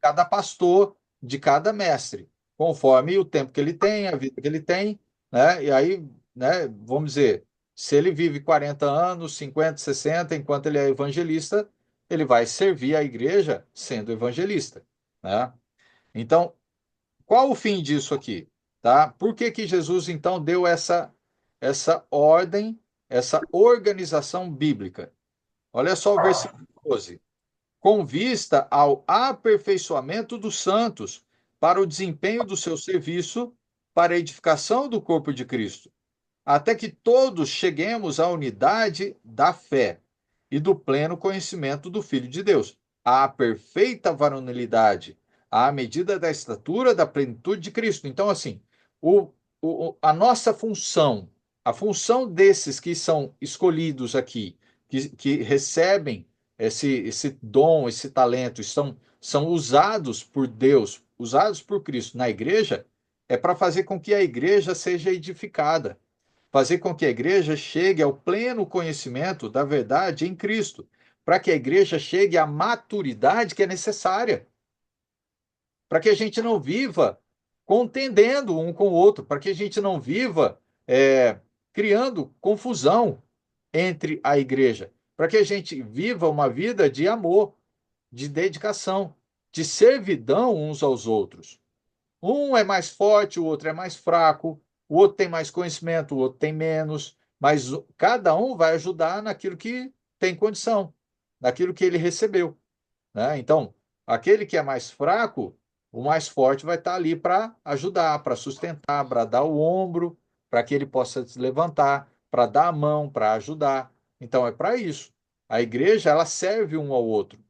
cada pastor, de cada mestre, conforme o tempo que ele tem, a vida que ele tem, né? E aí, né, vamos dizer, se ele vive 40 anos, 50, 60, enquanto ele é evangelista, ele vai servir a igreja sendo evangelista, né? Então, qual o fim disso aqui, tá? Por que que Jesus então deu essa ordem, essa organização bíblica? Olha só o versículo 12. Com vista ao aperfeiçoamento dos santos, para o desempenho do seu serviço, para a edificação do corpo de Cristo, até que todos cheguemos à unidade da fé e do pleno conhecimento do Filho de Deus, à perfeita varonilidade, à medida da estatura da plenitude de Cristo. Então, assim, a nossa função, a função desses que são escolhidos aqui, que recebem esse dom, esse talento, são usados por Deus, usados por Cristo na igreja, é para fazer com que a igreja seja edificada, fazer com que a igreja chegue ao pleno conhecimento da verdade em Cristo, para que a igreja chegue à maturidade que é necessária, para que a gente não viva contendendo um com o outro, para que a gente não viva criando confusão entre a igreja, para que a gente viva uma vida de amor, de dedicação, de servidão uns aos outros. Um é mais forte, o outro é mais fraco, o outro tem mais conhecimento, o outro tem menos, mas cada um vai ajudar naquilo que tem condição, naquilo que ele recebeu, né? Então, aquele que é mais fraco, o mais forte vai estar ali para ajudar, para sustentar, para dar o ombro, para que ele possa se levantar, para dar a mão, para ajudar. Então, é para isso. A igreja, ela serve um ao outro,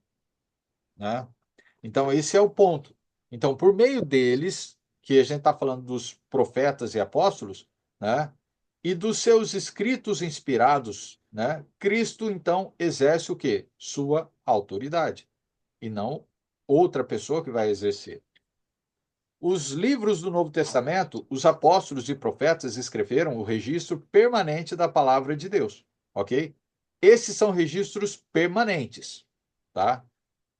né? Então, esse é o ponto. Então, por meio deles, que a gente está falando dos profetas e apóstolos, né? E dos seus escritos inspirados, né? Cristo, então, exerce o quê? Sua autoridade, e não outra pessoa que vai exercer. Os livros do Novo Testamento, os apóstolos e profetas escreveram o registro permanente da palavra de Deus, ok? Esses são registros permanentes, tá?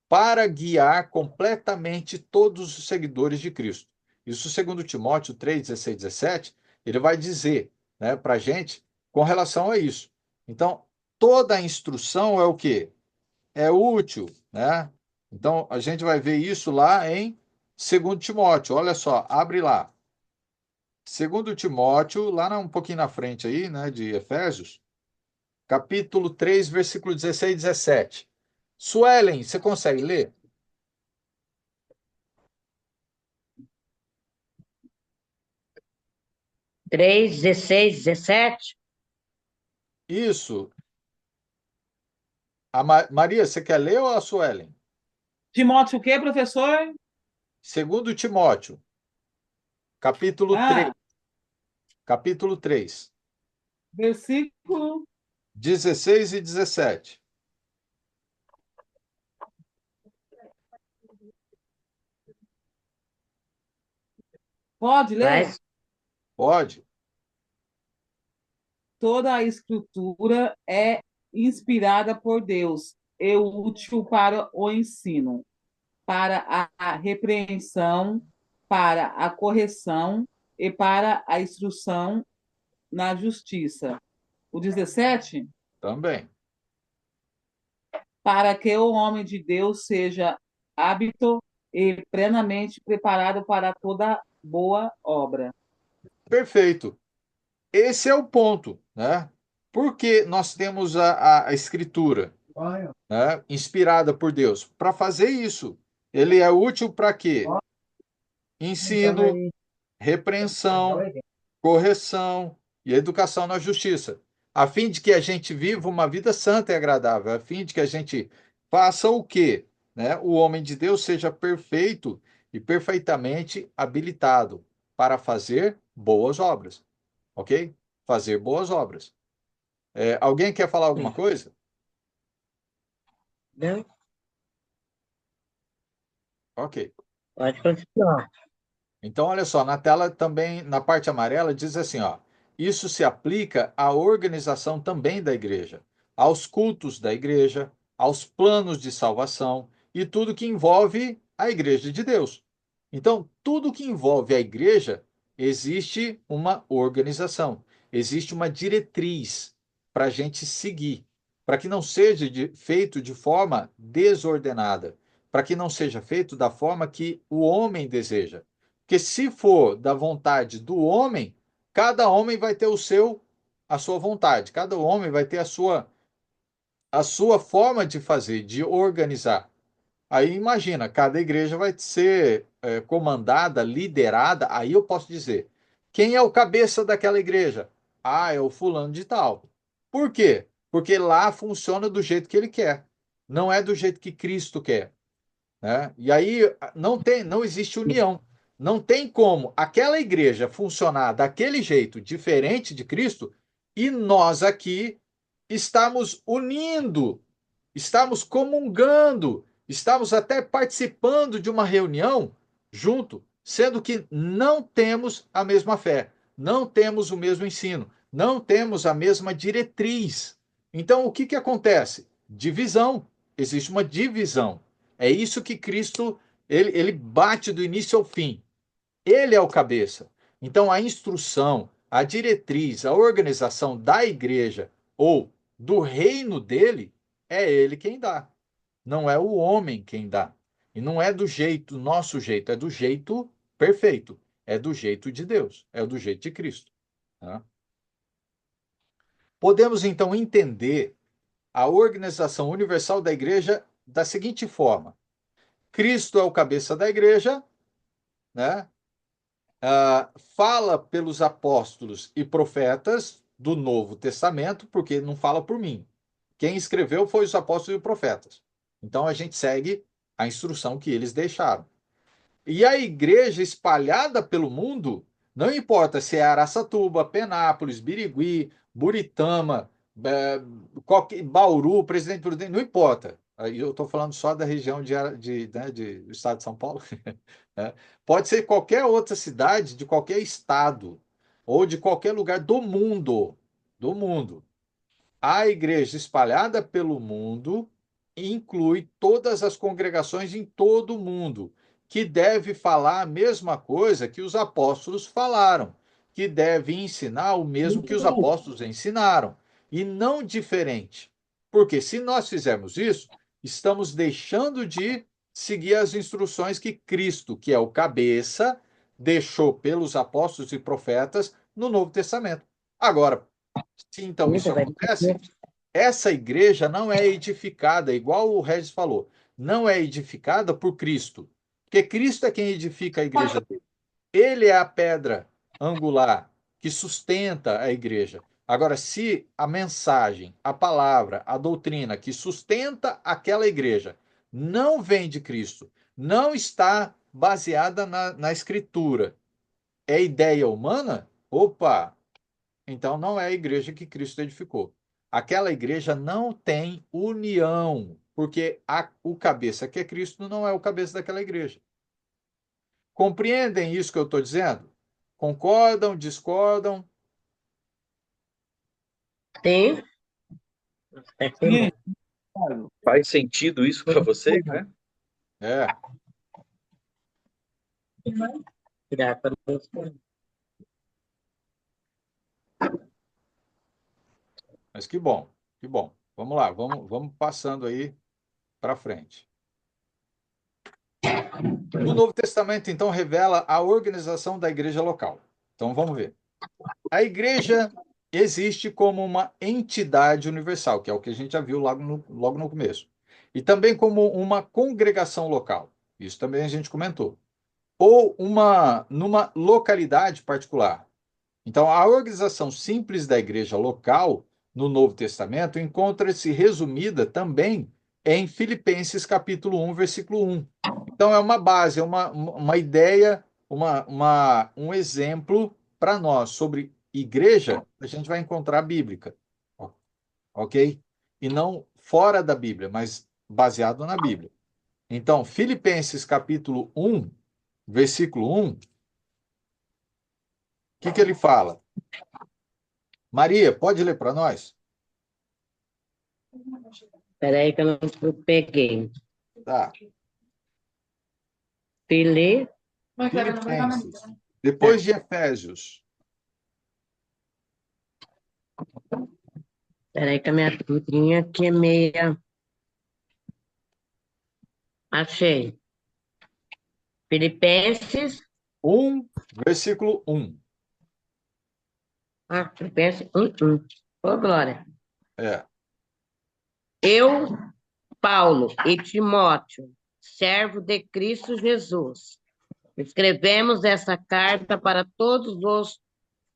Para guiar completamente todos os seguidores de Cristo. Isso segundo Timóteo 3, 16, 17, ele vai dizer, né, para a gente com relação a isso. Então, toda a instrução é o quê? É útil, né? Então, a gente vai ver isso lá em 2 Timóteo. Olha só, abre lá. 2 Timóteo, um pouquinho na frente aí, né, de Efésios, capítulo 3, versículo 16 e 17. Suelen, você consegue ler? 3, 16, 17. Isso. Maria, você quer ler ou a Suelen? Timóteo o quê, professor? 2 Timóteo, capítulo 3, Ah, capítulo 3, versículo. 16 e 17. Pode ler? Mas Pode? Toda a escritura é inspirada por Deus e útil para o ensino, para a repreensão, para a correção e para a instrução na justiça. O 17, Também. para que o homem de Deus seja hábito e plenamente preparado para toda boa obra. Perfeito. Esse é o ponto, né? Porque nós temos a Escritura, né, inspirada por Deus, para fazer isso. Ele é útil para quê? Ensino, repreensão, correção e educação na justiça, a fim de que a gente viva uma vida santa e agradável, a fim de que a gente faça o quê? Né? O homem de Deus seja perfeito e perfeitamente habilitado para fazer boas obras, ok? Fazer boas obras. Alguém quer falar alguma coisa? não, Ok. pode continuar. Então, olha só, na tela também, na parte amarela, diz assim, ó, isso se aplica à organização também da igreja, aos cultos da igreja, aos planos de salvação e tudo que envolve a igreja de Deus. Então, tudo que envolve a igreja, existe uma organização, existe uma diretriz para a gente seguir, para que não seja feito de forma desordenada, para que não seja feito da forma que o homem deseja. Porque se for da vontade do homem, cada homem vai ter a sua vontade, cada homem vai ter a sua forma de fazer, de organizar. Aí imagina, cada igreja vai ser comandada, liderada. Aí eu posso dizer, quem é o cabeça daquela igreja? Ah, é o fulano de tal. Por quê? Porque lá funciona do jeito que ele quer, não é do jeito que Cristo quer, né? E aí não existe união. Não tem como aquela igreja funcionar daquele jeito diferente de Cristo e nós aqui estamos unindo, estamos comungando, estamos até participando de uma reunião junto, sendo que não temos a mesma fé, não temos o mesmo ensino, não temos a mesma diretriz. Então, o que que acontece? Divisão. Existe uma divisão. É isso que Cristo, ele bate do início ao fim. Ele é o cabeça. Então, a instrução, a diretriz, a organização da igreja ou do reino dele, é ele quem dá. Não é o homem quem dá. E não é do jeito, nosso jeito, é do jeito perfeito. É do jeito de Deus, é do jeito de Cristo. Tá? Podemos então entender a organização universal da igreja da seguinte forma: Cristo é o cabeça da igreja, né? Fala pelos apóstolos e profetas do Novo Testamento, porque não fala por mim. Quem escreveu foi os apóstolos e profetas. Então a gente segue a instrução que eles deixaram. E a igreja espalhada pelo mundo, não importa se é Araçatuba, Penápolis, Birigui, Buritama, Bauru, Presidente Prudente, não importa. Aí eu estou falando só da região do estado de São Paulo. Né? Pode ser qualquer outra cidade, de qualquer estado, ou de qualquer lugar do mundo. Do mundo. A igreja espalhada pelo mundo inclui todas as congregações em todo o mundo, que deve falar a mesma coisa que os apóstolos falaram, que deve ensinar o mesmo que os apóstolos ensinaram. e não diferente. Porque se nós fizermos isso, estamos deixando de seguir as instruções que Cristo, que é o cabeça, deixou pelos apóstolos e profetas no Novo Testamento. Agora, se então isso Isso vai acontece, essa igreja não é edificada, igual o Regis falou, não é edificada por Cristo. Porque Cristo é quem edifica a igreja dele. Ele é a pedra angular que sustenta a igreja. Agora, se a mensagem, a palavra, a doutrina que sustenta aquela igreja não vem de Cristo, não está baseada na Escritura, é ideia humana, opa, então não é a igreja que Cristo edificou. Aquela igreja não tem união, porque o cabeça que é Cristo não é o cabeça daquela igreja. Compreendem isso que eu estou dizendo? Concordam, discordam? Sim, tá Sim, entendendo. claro. Faz sentido isso para vocês, né? É, Tirar para Deus. mas que bom, que bom. Vamos lá, vamos passando aí para frente. O Novo Testamento, então, revela a organização da igreja local. Então, vamos ver. A igreja existe como uma entidade universal, que é o que a gente já viu logo no começo. E também como uma congregação local. Isso também a gente comentou. Ou numa localidade particular. Então, a organização simples da igreja local no Novo Testamento encontra-se resumida também em Filipenses capítulo 1, versículo 1. Então, é uma base, é uma ideia, um exemplo para nós sobre igreja, a gente vai encontrar bíblica, ok? E não fora da Bíblia, mas baseado na Bíblia. Então, Filipenses capítulo 1, versículo 1, o que ele fala? Maria, pode ler para nós? Espera aí que eu não peguei. Tá. Fili, Filipenses. Depois de Efésios. espera aí que a minha letrinha aqui é meia. Achei. Filipenses. 1, versículo 1. Filipenses 1. Ô, Glória. É. Eu, Paulo e Timóteo, servo de Cristo Jesus, escrevemos essa carta para todos os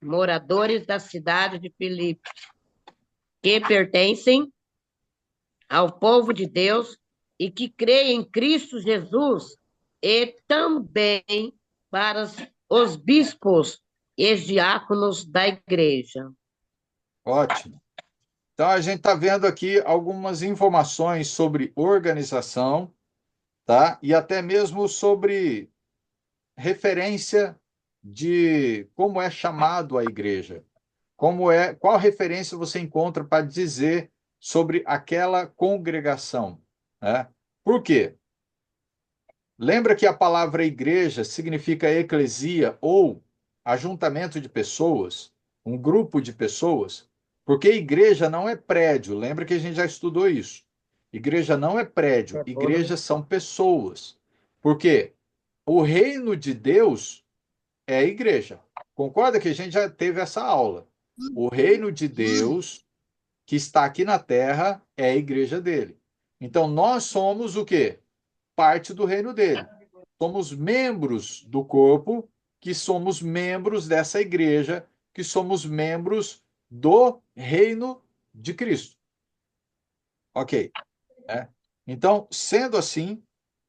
moradores da cidade de Filipe, que pertencem ao povo de Deus e que creem em Cristo Jesus, e também para os bispos e diáconos da igreja. Ótimo. Então, a gente está vendo aqui algumas informações sobre organização, tá? E até mesmo sobre referência de como é chamado a igreja. Qual referência você encontra para dizer sobre aquela congregação, né? Por quê? Lembra que a palavra igreja significa eclesia ou ajuntamento de pessoas, um grupo de pessoas? Porque igreja não é prédio, lembra que a gente já estudou isso. Igreja não é prédio, igrejas são pessoas. Por quê? O reino de Deus é a igreja. Concorda que a gente já teve essa aula? O reino de Deus que está aqui na terra é a igreja dele. Então nós somos o quê? Parte do reino dele. Somos membros do corpo, que somos membros dessa igreja, que somos membros do reino de Cristo. Ok. É. Então, sendo assim,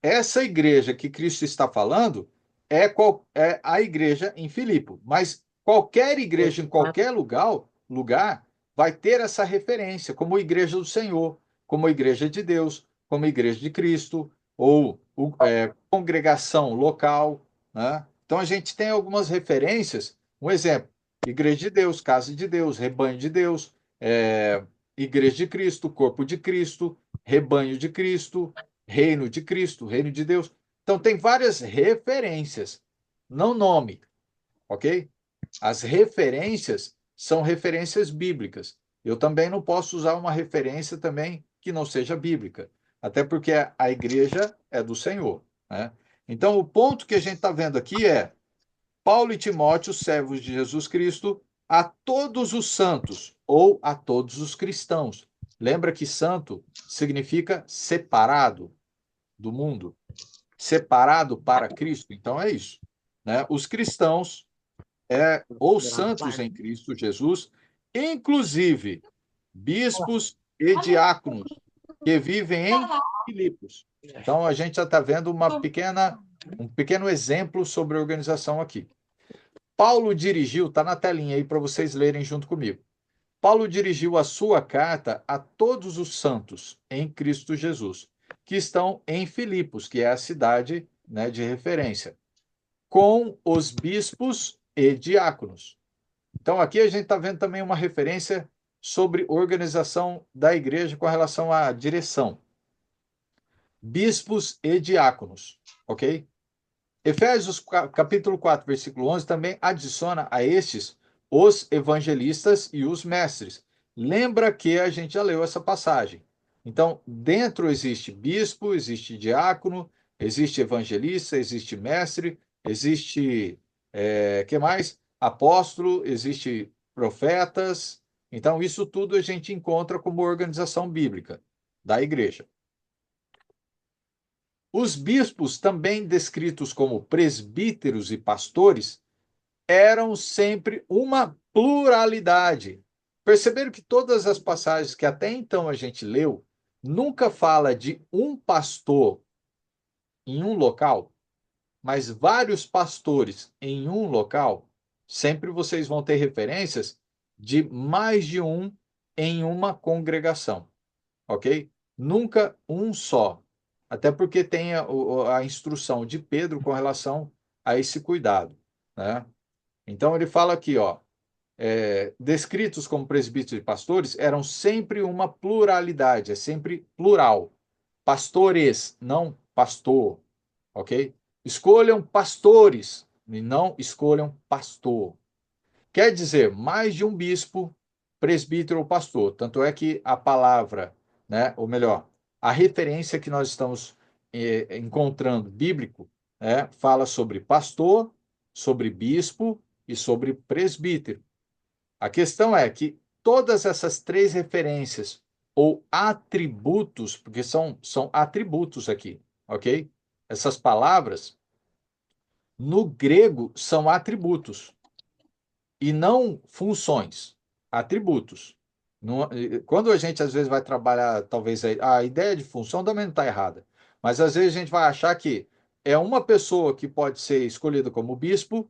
essa igreja que Cristo está falando é a igreja em Filipe. Mas qualquer igreja em qualquer lugar vai ter essa referência, como igreja do Senhor, como igreja de Deus, como igreja de Cristo, ou congregação local, né? Então a gente tem algumas referências. Um exemplo: igreja de Deus, casa de Deus, rebanho de Deus, igreja de Cristo, corpo de Cristo, rebanho de Cristo, reino de Deus. Então, tem várias referências, não nome, ok? As referências são referências bíblicas. eu também não posso usar uma referência também que não seja bíblica, até porque a igreja é do Senhor, né? Então, o ponto que a gente está vendo aqui é Paulo e Timóteo, servos de Jesus Cristo, a todos os santos ou a todos os cristãos. Lembra que santo significa separado do mundo, separado para Cristo. Então é isso, né? Os cristãos ou santos em Cristo Jesus, inclusive bispos e diáconos que vivem em Filipos. Então a gente já está vendo um pequeno exemplo sobre a organização aqui. Paulo dirigiu, está na telinha aí para vocês lerem junto comigo. Paulo dirigiu a sua carta a todos os santos em Cristo Jesus, que estão em Filipos, que é a cidade, né, de referência, com os bispos e diáconos. Então, aqui a gente está vendo também uma referência sobre organização da igreja com relação à direção. Bispos e diáconos, ok? Efésios capítulo 4, versículo 11 também adiciona a estes os evangelistas e os mestres. Lembra que a gente já leu essa passagem. Então, dentro existe bispo, existe diácono, existe evangelista, existe mestre, existe, que mais? Apóstolo, existe profetas. Então, isso tudo a gente encontra como organização bíblica da igreja. Os bispos, também descritos como presbíteros e pastores, eram sempre uma pluralidade. Perceberam que todas as passagens que até então a gente leu nunca fala de um pastor em um local, mas vários pastores em um local. Sempre vocês vão ter referências de mais de um em uma congregação, ok? Nunca um só. Até porque tem a instrução de Pedro com relação a esse cuidado, né? Então ele fala aqui, ó, descritos como presbíteros e pastores, eram sempre uma pluralidade, é sempre plural. Pastores, não pastor, ok? Escolham pastores e não escolham pastor. Quer dizer, mais de um bispo, presbítero ou pastor. Tanto é que a palavra, né, ou melhor, a referência que nós estamos encontrando bíblico, fala sobre pastor, sobre bispo e sobre presbítero. A questão é que todas essas três referências ou atributos, porque são atributos aqui, ok? Essas palavras, no grego, são atributos e não funções, atributos. Quando a gente às vezes vai trabalhar, talvez a ideia de função também não está errada, mas às vezes a gente vai achar que é uma pessoa que pode ser escolhida como bispo,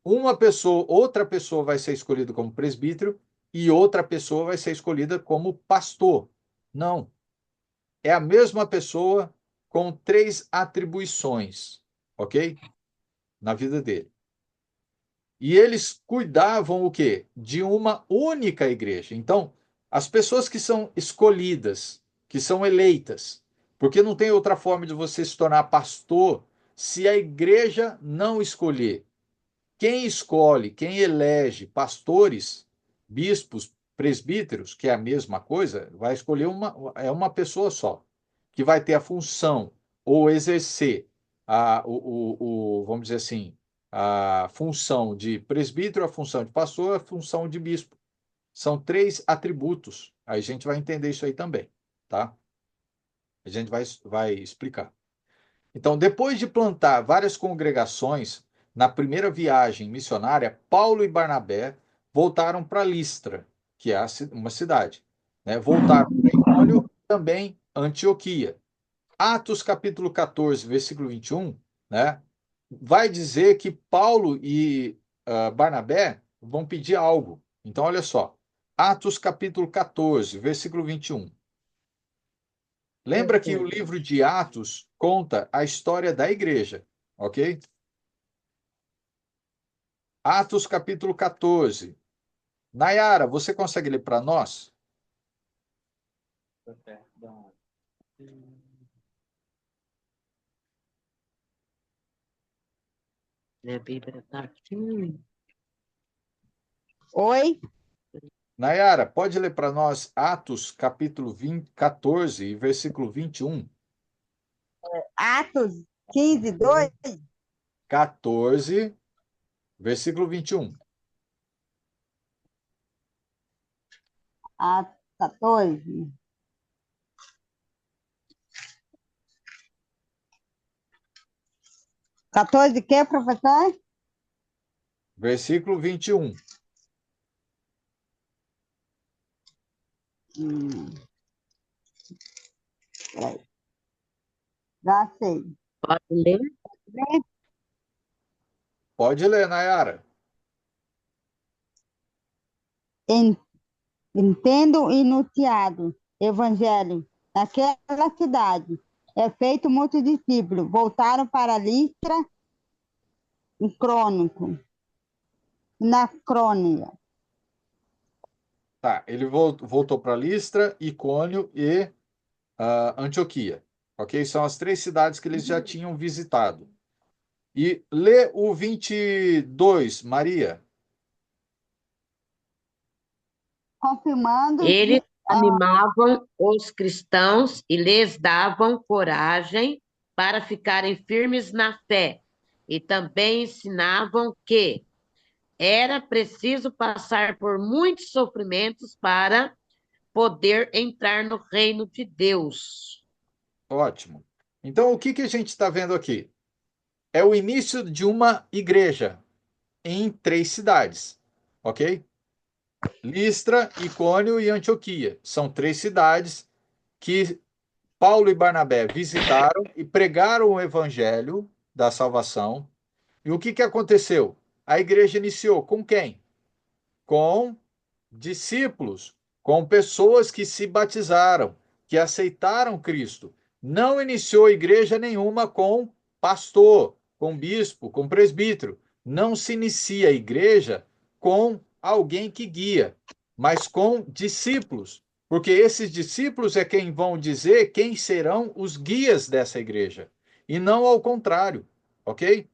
outra pessoa vai ser escolhida como presbítero e outra pessoa vai ser escolhida como pastor. Não, é a mesma pessoa com três atribuições, ok? Na vida dele. E eles cuidavam o quê? De uma única igreja. Então, as pessoas que são escolhidas, que são eleitas, porque não tem outra forma de você se tornar pastor se a igreja não escolher. Quem escolhe, quem elege pastores, bispos, presbíteros, que é a mesma coisa, vai escolher uma pessoa só, que vai ter a função ou exercer vamos dizer assim, a função de presbítero, a função de pastor, a função de bispo. São três atributos. Aí a gente vai entender isso aí também, tá? A gente vai explicar. Então, depois de plantar várias congregações, na primeira viagem missionária, Paulo e Barnabé voltaram para Listra, que é uma cidade, né? Voltaram para Icônio, também Antioquia. Atos capítulo 14, versículo 21, né? Vai dizer que Paulo e Barnabé vão pedir algo. Então, olha só. Atos capítulo 14, versículo 21. Lembra que o livro de Atos conta a história da igreja, ok? Atos capítulo 14. Nayara, você consegue ler para nós? Minha Bíblia está aqui. Oi? Nayara, pode ler para nós Atos, capítulo 14, versículo 21? Atos 15, 2, 14, versículo 21. Atos 14. 14 o quê, professor? Versículo 21. Peraí. Já sei. Pode ler? Pode ler, Nayara. En- Entendo enunciado evangelho naquela cidade. É feito muitos discípulos. Voltaram para Listra e Crônico, na Crônia. Tá, ele voltou para Listra, Icônio e Antioquia. Ok? São as 3 cidades que eles já tinham visitado. E lê o 22, Maria. Confirmando Eles que animavam os cristãos e lhes davam coragem para ficarem firmes na fé, e também ensinavam que era preciso passar por muitos sofrimentos para poder entrar no reino de Deus. Ótimo. Então, o que que a gente está vendo aqui? É o início de uma igreja em 3 cidades. Ok? Listra, Icônio e Antioquia. São 3 cidades que Paulo e Barnabé visitaram e pregaram o evangelho da salvação. E o que que aconteceu? A igreja iniciou com quem? Com discípulos, com pessoas que se batizaram, que aceitaram Cristo. Não iniciou igreja nenhuma com pastor, com bispo, com presbítero. Não se inicia a igreja com alguém que guia, mas com discípulos, porque esses discípulos é quem vão dizer quem serão os guias dessa igreja, e não ao contrário, ok?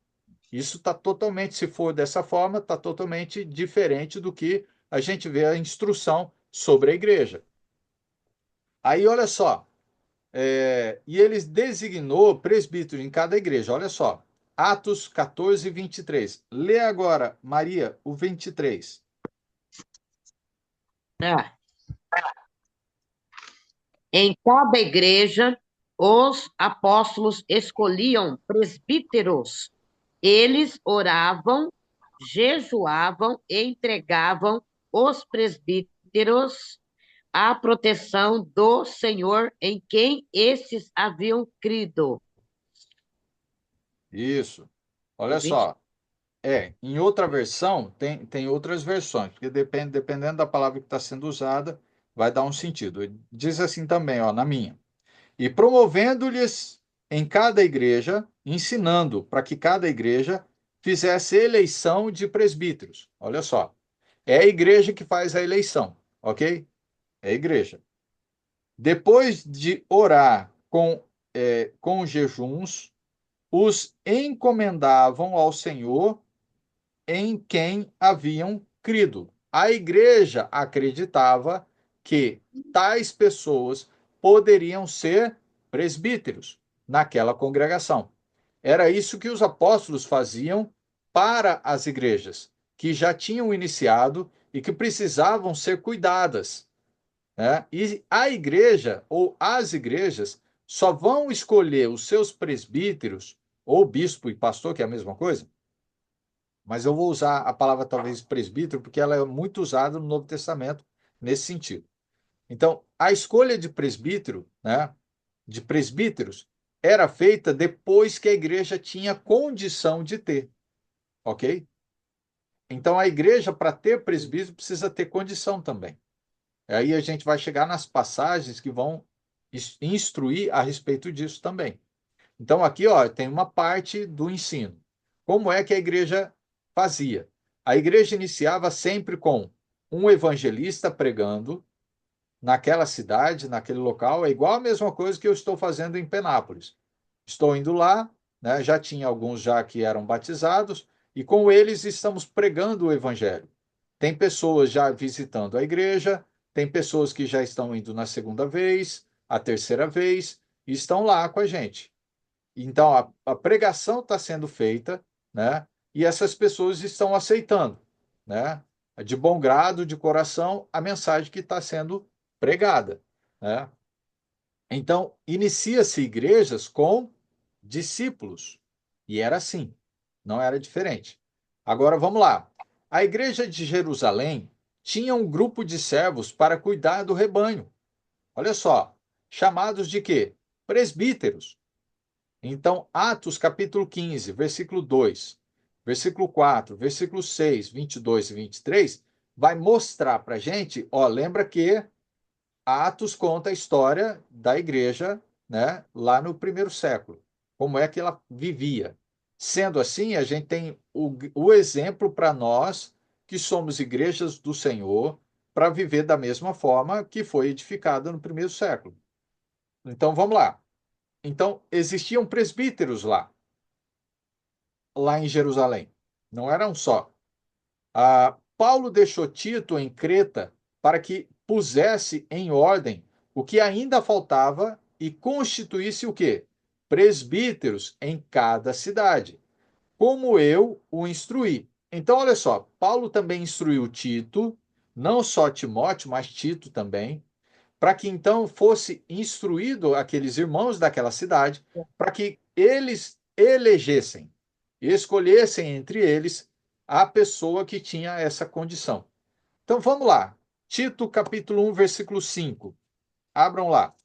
Isso está totalmente, se for dessa forma, está totalmente diferente do que a gente vê a instrução sobre a igreja. Aí, olha só, e eles designou presbítero em cada igreja, olha só, Atos 14, 23. Lê agora, Maria, o 23. Ah, em cada igreja, os apóstolos escolhiam presbíteros. Eles oravam, jejuavam e entregavam os presbíteros à proteção do Senhor em quem esses haviam crido. Isso. O Olha 20. só, em outra versão, tem outras versões, porque dependendo da palavra que está sendo usada, vai dar um sentido. Diz assim também, ó, na minha. E promovendo-lhes em cada igreja, ensinando para que cada igreja fizesse eleição de presbíteros. Olha só, é a igreja que faz a eleição, ok? É a igreja. Depois de orar com jejuns, os encomendavam ao Senhor em quem haviam crido. A igreja acreditava que tais pessoas poderiam ser presbíteros naquela congregação. Era isso que os apóstolos faziam para as igrejas, que já tinham iniciado e que precisavam ser cuidadas, né? E a igreja ou as igrejas só vão escolher os seus presbíteros, ou bispo e pastor, que é a mesma coisa, mas eu vou usar a palavra talvez presbítero, porque ela é muito usada no Novo Testamento nesse sentido. Então, a escolha de presbítero, né, de presbíteros, era feita depois que a igreja tinha condição de ter, ok? Então, a igreja, para ter presbítero, precisa ter condição também. Aí a gente vai chegar nas passagens que vão instruir a respeito disso também. Então, aqui, ó, tem uma parte do ensino. Como é que a igreja fazia? A igreja iniciava sempre com um evangelista pregando naquela cidade, naquele local. É igual a mesma coisa que eu estou fazendo em Penápolis. Estou indo lá, né, já tinha alguns já que eram batizados, e com eles estamos pregando o evangelho. tem pessoas já visitando a igreja, tem pessoas que já estão indo na segunda vez, a terceira vez, e estão lá com a gente. Então, a pregação está sendo feita, né? E essas pessoas estão aceitando, né? De bom grado, de coração, a mensagem que está sendo pregada, né? Então, inicia-se igrejas com discípulos. E era assim, não era diferente. Agora, vamos lá. A igreja de Jerusalém tinha um grupo de servos para cuidar do rebanho. Olha só, chamados de quê? Presbíteros. Então, Atos capítulo 15, versículo 2, versículo 4, versículo 6, 22 e 23, vai mostrar para a gente, ó, lembra que Atos conta a história da igreja, né, lá no primeiro século, como é que ela vivia. Sendo assim, a gente tem o exemplo para nós, que somos igrejas do Senhor, para viver da mesma forma que foi edificada no primeiro século. Então, vamos lá. Então, existiam presbíteros lá em Jerusalém. Não eram só. Paulo deixou Tito em Creta para que pusesse em ordem o que ainda faltava e constituísse o quê? Presbíteros em cada cidade, como eu o instruí. Então, olha só, Paulo também instruiu Tito, não só Timóteo, mas Tito também, para que então fosse instruído aqueles irmãos daquela cidade, para que eles elegessem, escolhessem entre eles a pessoa que tinha essa condição. Então vamos lá. Tito capítulo 1, versículo 5. Abram lá.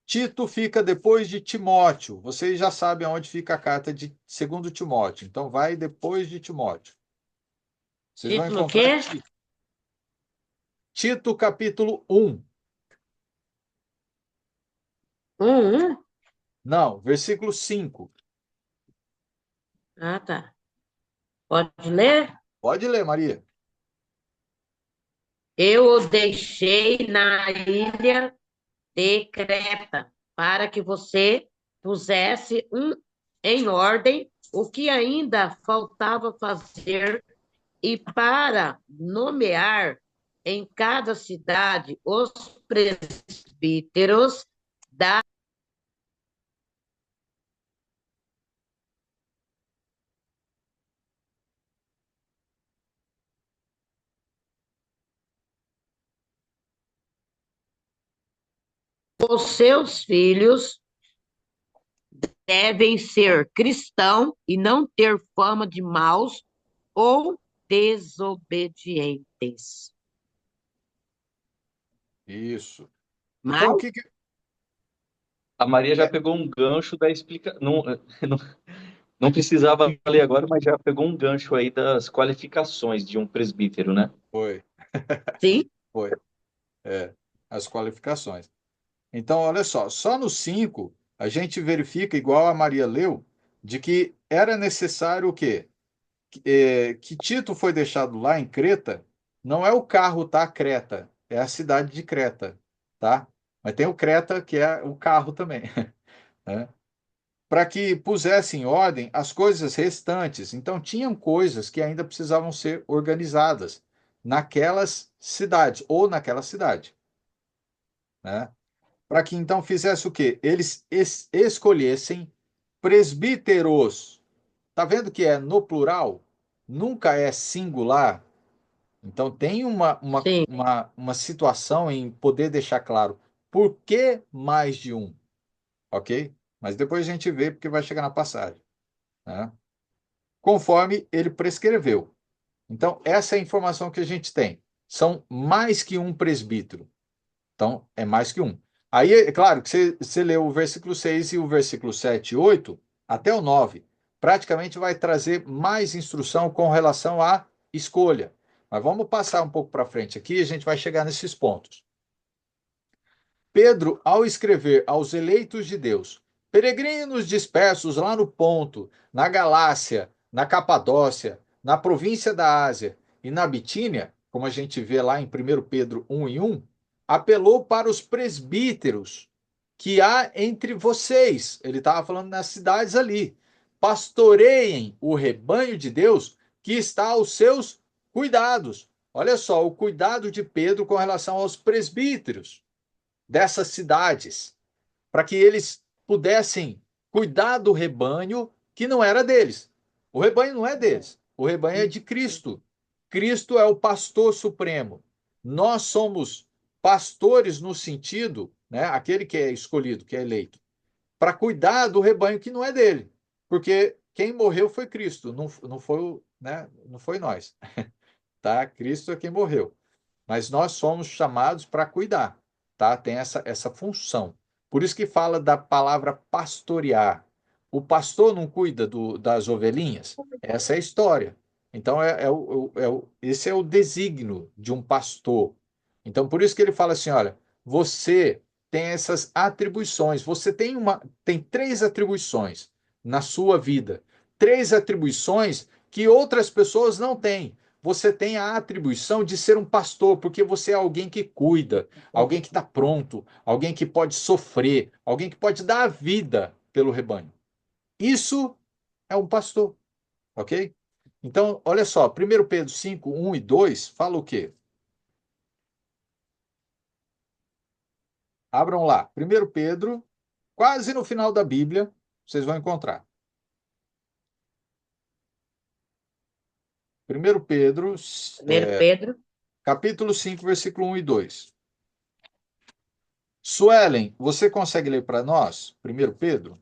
Tito fica depois de Timóteo. Vocês já sabem onde fica a carta de 2 Timóteo. Então vai depois de Timóteo. Vocês vão Título encontrar quê? Tito capítulo 1. Um. Não, versículo 5. Ah, tá. Pode ler? Pode ler, Maria. Eu o deixei na ilha de Creta, para que você pusesse em ordem o que ainda faltava fazer e para nomear em cada cidade os presbíteros os seus filhos devem ser cristãos e não ter fama de maus ou desobedientes. Isso. Mas, Então, o que que... A Maria já é, pegou um gancho da explicação. Não, não, não precisava ler agora, mas já pegou um gancho aí das qualificações de um presbítero, né? foi, sim, foi. É, as qualificações. Então, olha só no 5 a gente verifica, igual a Maria leu, de que era necessário o quê? Que Tito foi deixado lá em Creta, não é o carro, tá? Creta, é a cidade de Creta, tá? Mas tem o Creta, que é o carro também, né? Para que pusesse em ordem as coisas restantes. Então, tinham coisas que ainda precisavam ser organizadas naquelas cidades, ou naquela cidade, né? Para que então fizesse o quê? Eles escolhessem presbíteros. Tá vendo que é no plural? Nunca é singular. Então tem sim. uma situação em poder deixar claro por que mais de um, ok? Mas depois a gente vê porque vai chegar na passagem, né? Conforme ele prescreveu. Então, essa é a informação que a gente tem. São mais que um presbítero. Então, é mais que um. Aí, é claro que você leu o versículo 6 e o versículo 7 e 8, até o 9, praticamente vai trazer mais instrução com relação à escolha. Mas vamos passar um pouco para frente aqui e a gente vai chegar nesses pontos. Pedro, ao escrever aos eleitos de Deus, peregrinos dispersos lá no Ponto, na Galácia, na Capadócia, na província da Ásia e na Bitínia, como a gente vê lá em 1 Pedro 1 e 1, apelou para os presbíteros que há entre vocês. Ele estava falando nas cidades ali. Pastoreiem o rebanho de Deus que está aos seus cuidados. Olha só, o cuidado de Pedro com relação aos presbíteros dessas cidades, para que eles pudessem cuidar do rebanho que não era deles. O rebanho não é deles, o rebanho é de Cristo. Cristo é o pastor supremo. Nós somos pastores no sentido, né, aquele que é escolhido, que é eleito, para cuidar do rebanho que não é dele. Porque quem morreu foi Cristo, não foi, né, não foi nós. Tá? Cristo é quem morreu. Mas nós somos chamados para cuidar, tá? Tem essa função. Por isso que fala da palavra pastorear. O pastor não cuida das ovelhinhas? Essa é a história. Então, esse é o desígnio de um pastor. Então, por isso que ele fala assim: olha, você tem essas atribuições, você tem três atribuições na sua vida, três atribuições que outras pessoas não têm. Você tem a atribuição de ser um pastor, porque você é alguém que cuida, alguém que está pronto, alguém que pode sofrer, alguém que pode dar a vida pelo rebanho. Isso é um pastor, ok? Então, olha só, 1 Pedro 5, 1 e 2 fala o quê? Abram lá, 1 Pedro, quase no final da Bíblia, vocês vão encontrar. 1 Pedro, Primeiro Pedro, capítulo 5, versículo 1 e 2. Suelen, você consegue ler para nós, 1 Pedro?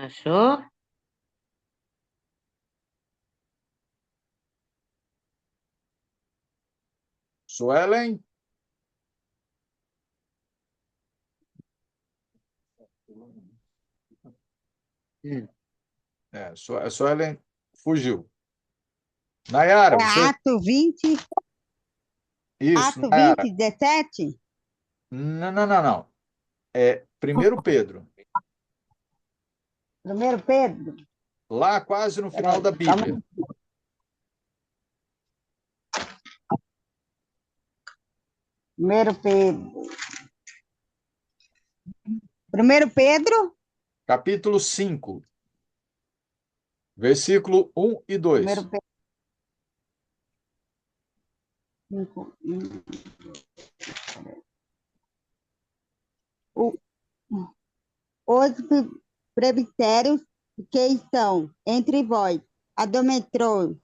achou? Suelen? Hum. A Suelen fugiu. Nayara, É você. Ato 20, Isso, Ato Nayara. 20, 17? Não, não, não, não. É 1 Pedro. Primeiro Pedro. Lá quase no final da Peraí, calma Bíblia. aí. Primeiro Pedro. Primeiro Pedro. Capítulo 5, versículo 1 e Primeiro 2. Pedro. 5. Os presbíteros que estão entre vós, Adometrou,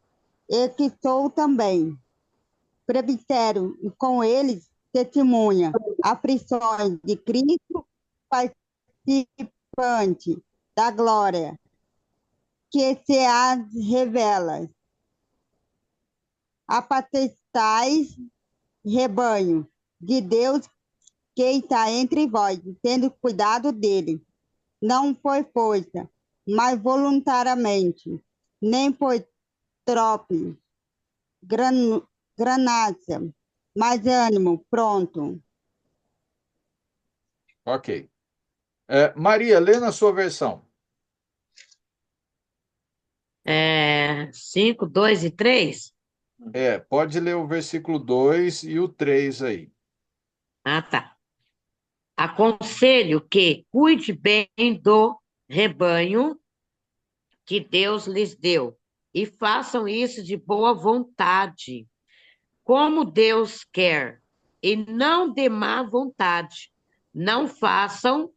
e que sou também presbítero, e com eles testemunha aflições de Cristo, participante da glória, que se as revela. Apacentais rebanho de Deus que está entre vós, tendo cuidado dele, não por força, mas voluntariamente, nem por trope, granância, mas ânimo, pronto. Ok. Maria, lê na sua versão. 5, 2 e 3? Pode ler o versículo 2 e o 3 aí. Ah, tá. Aconselho que cuide bem do rebanho que Deus lhes deu e façam isso de boa vontade, como Deus quer, e não de má vontade. Não façam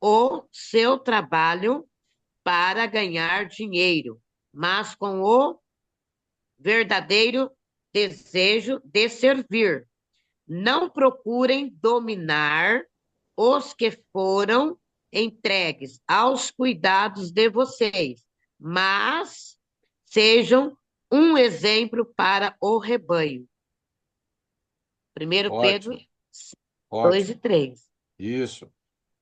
o seu trabalho para ganhar dinheiro, mas com o verdadeiro desejo de servir. Não procurem dominar os que foram entregues aos cuidados de vocês, mas sejam um exemplo para o rebanho. 1 Pedro Ótimo, 2 e ótimo. 3. Isso.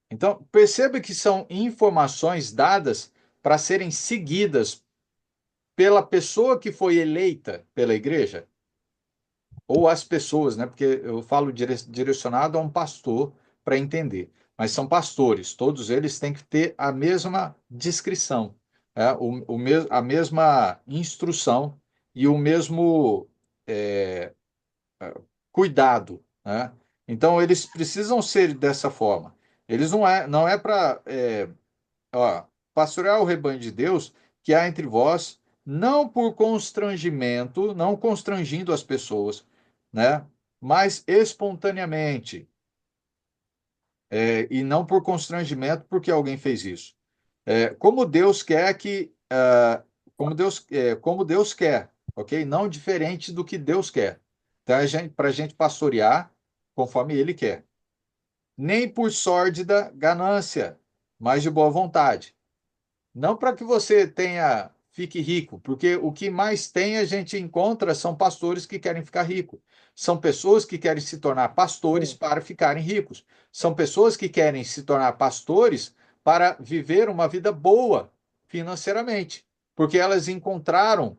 Então, perceba que são informações dadas para serem seguidas pela pessoa que foi eleita pela igreja, ou as pessoas, né? Porque eu falo direcionado a um pastor para entender. Mas são pastores, todos eles têm que ter a mesma descrição, a mesma instrução e o mesmo cuidado, né? Então, eles precisam ser dessa forma. Eles não é para pastorear o rebanho de Deus que há entre vós, não por constrangimento, não constrangindo as pessoas, né? Mas espontaneamente, e não por constrangimento porque alguém fez isso. Como Deus quer como Deus quer, ok? Não diferente do que Deus quer. Então, para a gente pastorear conforme Ele quer. Nem por sórdida ganância, mas de boa vontade. Não para que você fique rico, porque o que mais tem a gente encontra são pastores que querem ficar ricos. São pessoas que querem se tornar pastores para ficarem ricos. São pessoas que querem se tornar pastores para viver uma vida boa financeiramente, porque elas encontraram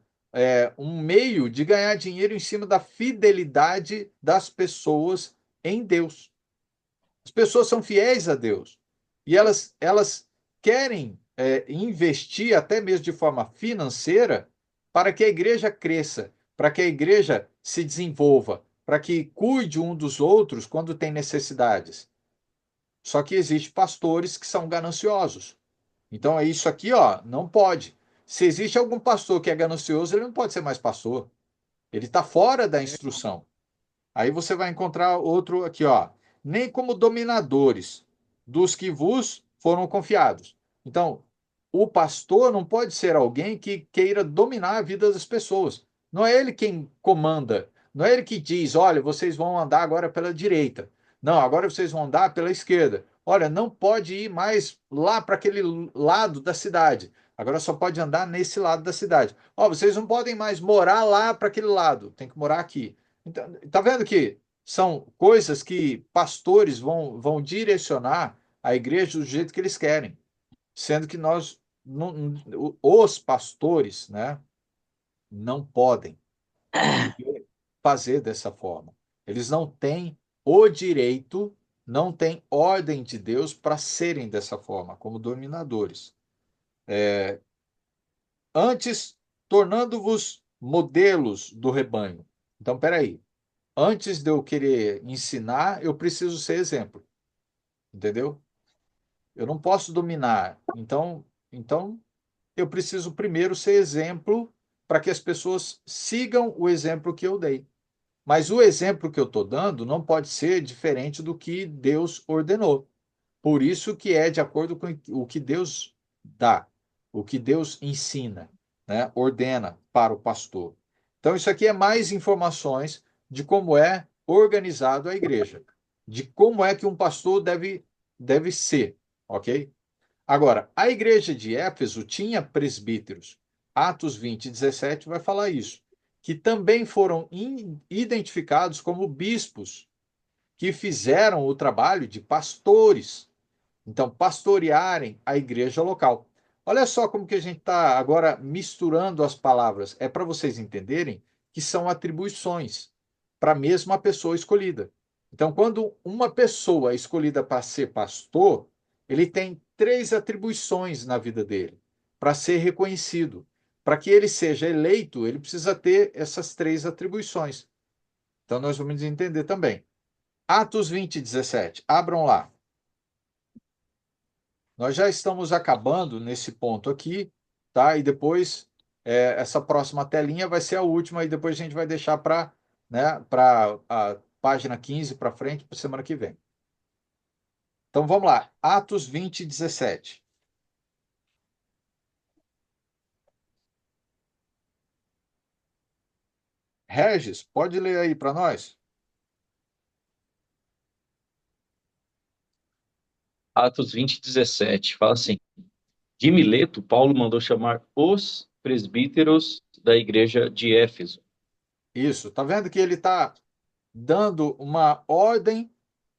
um meio de ganhar dinheiro em cima da fidelidade das pessoas em Deus. As pessoas são fiéis a Deus e elas querem investir até mesmo de forma financeira para que a igreja cresça, para que a igreja se desenvolva, para que cuide um dos outros quando tem necessidades. Só que existem pastores que são gananciosos. Então é isso aqui, ó, não pode. Se existe algum pastor que é ganancioso, ele não pode ser mais pastor. Ele está fora da instrução. Aí você vai encontrar outro aqui, ó. Nem como dominadores dos que vos foram confiados. Então, o pastor não pode ser alguém que queira dominar a vida das pessoas. Não é ele quem comanda. Não é ele que diz, olha, vocês vão andar agora pela direita. Não, agora vocês vão andar pela esquerda. Olha, não pode ir mais lá para aquele lado da cidade. Agora só pode andar nesse lado da cidade. Ó, vocês não podem mais morar lá para aquele lado. Tem que morar aqui. Então, tá vendo que são coisas que pastores vão direcionar a igreja do jeito que eles querem, sendo que os pastores, né, não podem fazer dessa forma. Eles não têm o direito, não têm ordem de Deus para serem dessa forma, como dominadores. Antes, tornando-vos modelos do rebanho. Então, peraí. Antes de eu querer ensinar, eu preciso ser exemplo, entendeu? Eu não posso dominar. Então eu preciso primeiro ser exemplo para que as pessoas sigam o exemplo que eu dei. Mas o exemplo que eu estou dando não pode ser diferente do que Deus ordenou. Por isso que é de acordo com o que Deus dá, o que Deus ensina, né? Ordena para o pastor. Então, isso aqui é mais informações de como é organizado a igreja, de como é que um pastor deve ser, ok? Agora, a igreja de Éfeso tinha presbíteros. Atos 20:17 vai falar isso, que também foram identificados como bispos, que fizeram o trabalho de pastores. Então, pastorearem a igreja local. Olha só como que a gente está agora misturando as palavras. É para vocês entenderem que são atribuições para a mesma pessoa escolhida. Então, quando uma pessoa é escolhida para ser pastor, ele tem três atribuições na vida dele para ser reconhecido. Para que ele seja eleito, ele precisa ter essas três atribuições. Então, nós vamos entender também. Atos 20:17. Abram lá. Nós já estamos acabando nesse ponto aqui, tá? E depois, essa próxima telinha vai ser a última, e depois a gente vai deixar para, né, para a página 15 para frente, para semana que vem. Então vamos lá, Atos 20:17. Regis, pode ler aí para nós? Atos 20:17 fala assim: de Mileto, Paulo mandou chamar os presbíteros da igreja de Éfeso. Isso, tá vendo que ele está dando uma ordem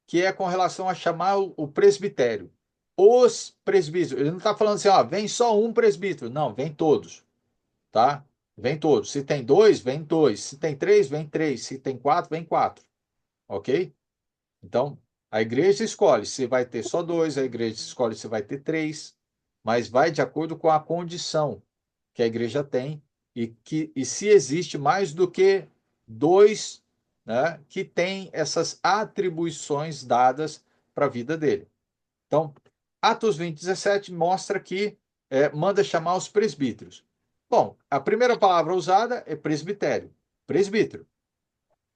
que é com relação a chamar o presbitério. Os presbíteros. Ele não está falando assim, ó, vem só um presbítero. Não, vem todos, tá? Vem todos. Se tem dois, vem dois. Se tem três, vem três. Se tem quatro, vem quatro. Ok? Então, a igreja escolhe se vai ter só dois, a igreja escolhe se vai ter três, mas vai de acordo com a condição que a igreja tem e se existe mais do que dois né, que tem essas atribuições dadas para a vida dele. Então, Atos 20:17 mostra que manda chamar os presbíteros. Bom, a primeira palavra usada é presbitério, presbítero.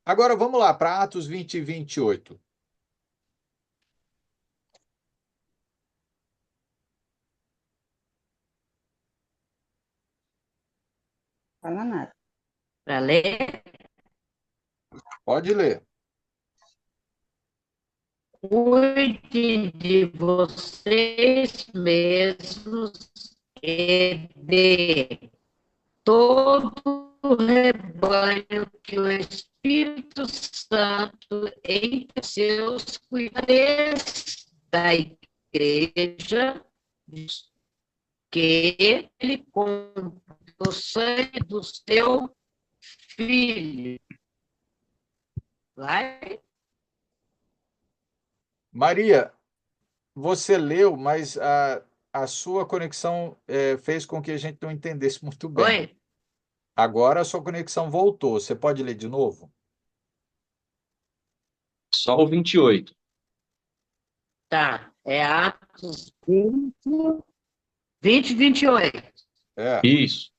Agora vamos lá para Atos 20 e 28. Fala nada. Para ler, Pode ler. cuide de vocês mesmos e de todo o rebanho que o Espírito Santo em seus cuidados da igreja, que ele comprou o sangue do seu filho. Vai? Maria, você leu, mas a sua conexão fez com que a gente não entendesse muito bem. Oi? Agora a sua conexão voltou. Você pode ler de novo? Só o 28. Tá. É Atos 20, 28. É. Isso.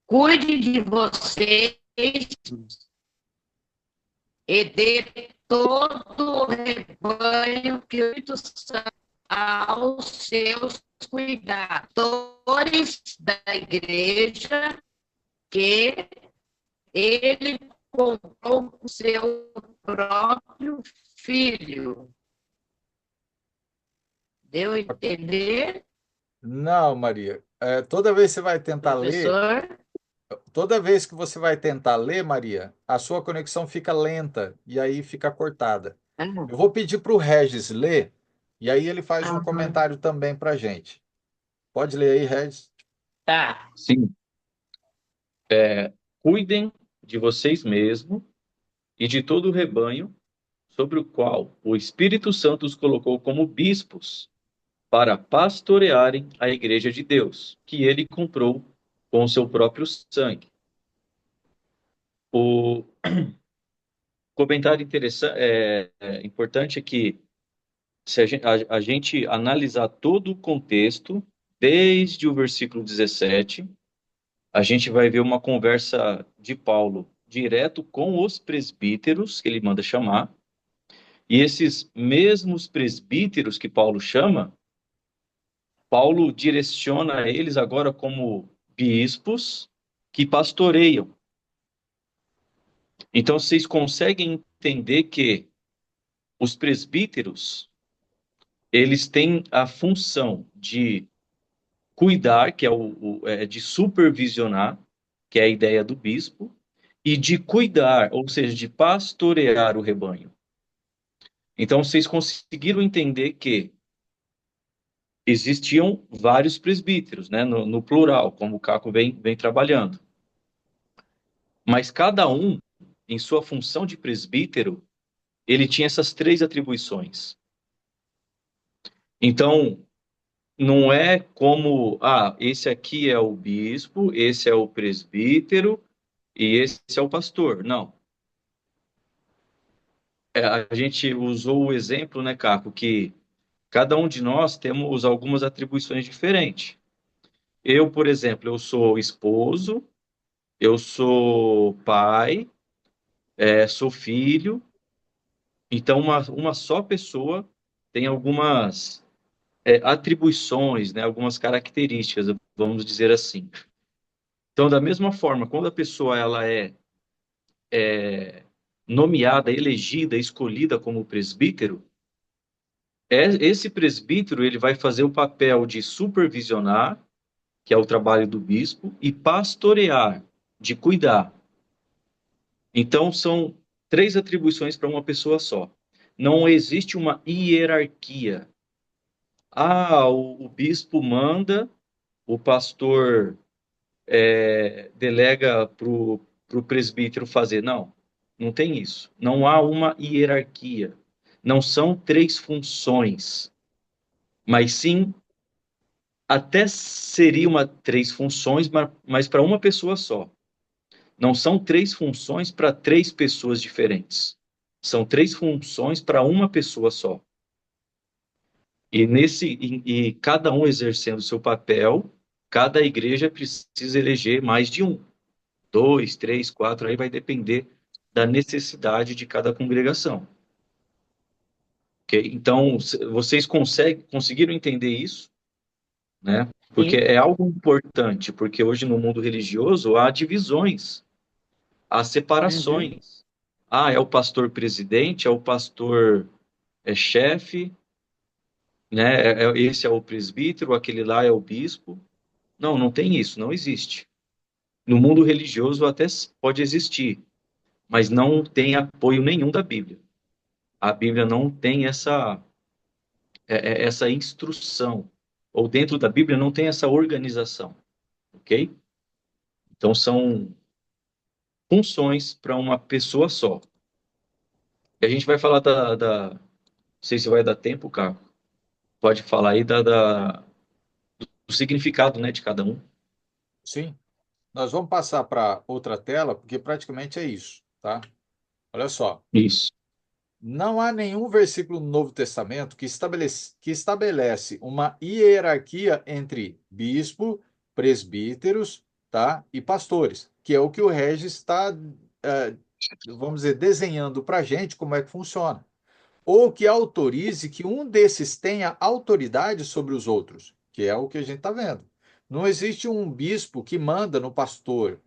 Cuide de vocês e de todo o rebanho que o Espírito Santo aos seus cuidadores da igreja que ele comprou com seu próprio filho. Deu a entender, Não, Maria. Toda vez que você vai tentar ler, professor? toda vez que você vai tentar ler, Maria, a sua conexão fica lenta e aí fica cortada. Eu vou pedir para o Regis ler e aí ele faz um comentário também para a gente. Pode ler aí, Regis. Tá. Sim. Cuidem de vocês mesmos e de todo o rebanho sobre o qual o Espírito Santo os colocou como bispos para pastorearem a igreja de Deus, que ele comprou com o seu próprio sangue. O comentário interessante, importante é que se a gente analisar todo o contexto, desde o versículo 17, a gente vai ver uma conversa de Paulo direto com os presbíteros, que ele manda chamar, e esses mesmos presbíteros que Paulo chama, Paulo direciona eles agora como bispos que pastoreiam. Então, vocês conseguem entender que os presbíteros, eles têm a função de cuidar, que é de supervisionar, que é a ideia do bispo, e de cuidar, ou seja, de pastorear o rebanho. Então, vocês conseguiram entender que existiam vários presbíteros, né, no plural, como o Caco vem trabalhando. Mas cada um, em sua função de presbítero, ele tinha essas três atribuições. Então, não é como, esse aqui é o bispo, esse é o presbítero e esse é o pastor. Não. A gente usou o exemplo, né, Caco, que cada um de nós temos algumas atribuições diferentes. Eu, por exemplo, eu sou esposo, eu sou pai, sou filho. Então, uma só pessoa tem algumas atribuições, né, algumas características, vamos dizer assim. Então, da mesma forma, quando a pessoa ela é nomeada, elegida, escolhida como presbítero, esse presbítero ele vai fazer o papel de supervisionar, que é o trabalho do bispo, e pastorear, de cuidar. Então, são três atribuições para uma pessoa só. Não existe uma hierarquia. O bispo manda, o pastor delega para o presbítero fazer. Não, não tem isso. Não há uma hierarquia. Não são três funções, mas sim, até seria três funções, mas para uma pessoa só. Não são 3 funções para 3 pessoas diferentes. São 3 funções para uma pessoa só. E cada um exercendo o seu papel, cada igreja precisa eleger mais de um. 2, 3, 4, aí vai depender da necessidade de cada congregação. Ok? Então, vocês conseguiram entender isso, né? Porque Sim. é algo importante, porque hoje no mundo religioso há divisões, há Uhum. separações. Ah, é o pastor presidente, é o pastor chefe, né? Esse é o presbítero, aquele lá é o bispo. Não, não tem isso, não existe. No mundo religioso até pode existir, mas não tem apoio nenhum da Bíblia. A Bíblia não tem essa instrução, ou dentro da Bíblia não tem essa organização, ok? Então são funções para uma pessoa só. E a gente vai falar não sei se vai dar tempo, Caco, pode falar aí do significado, né, de cada um. Sim. Nós vamos passar para outra tela, porque praticamente é isso, tá? Olha só. Isso. Não há nenhum versículo no Novo Testamento que estabelece uma hierarquia entre bispo, presbíteros, tá? E pastores, que é o que o Regis está, vamos dizer, desenhando para a gente como é que funciona. Ou que autorize que um desses tenha autoridade sobre os outros, que é o que a gente está vendo. Não existe um bispo que manda no pastor,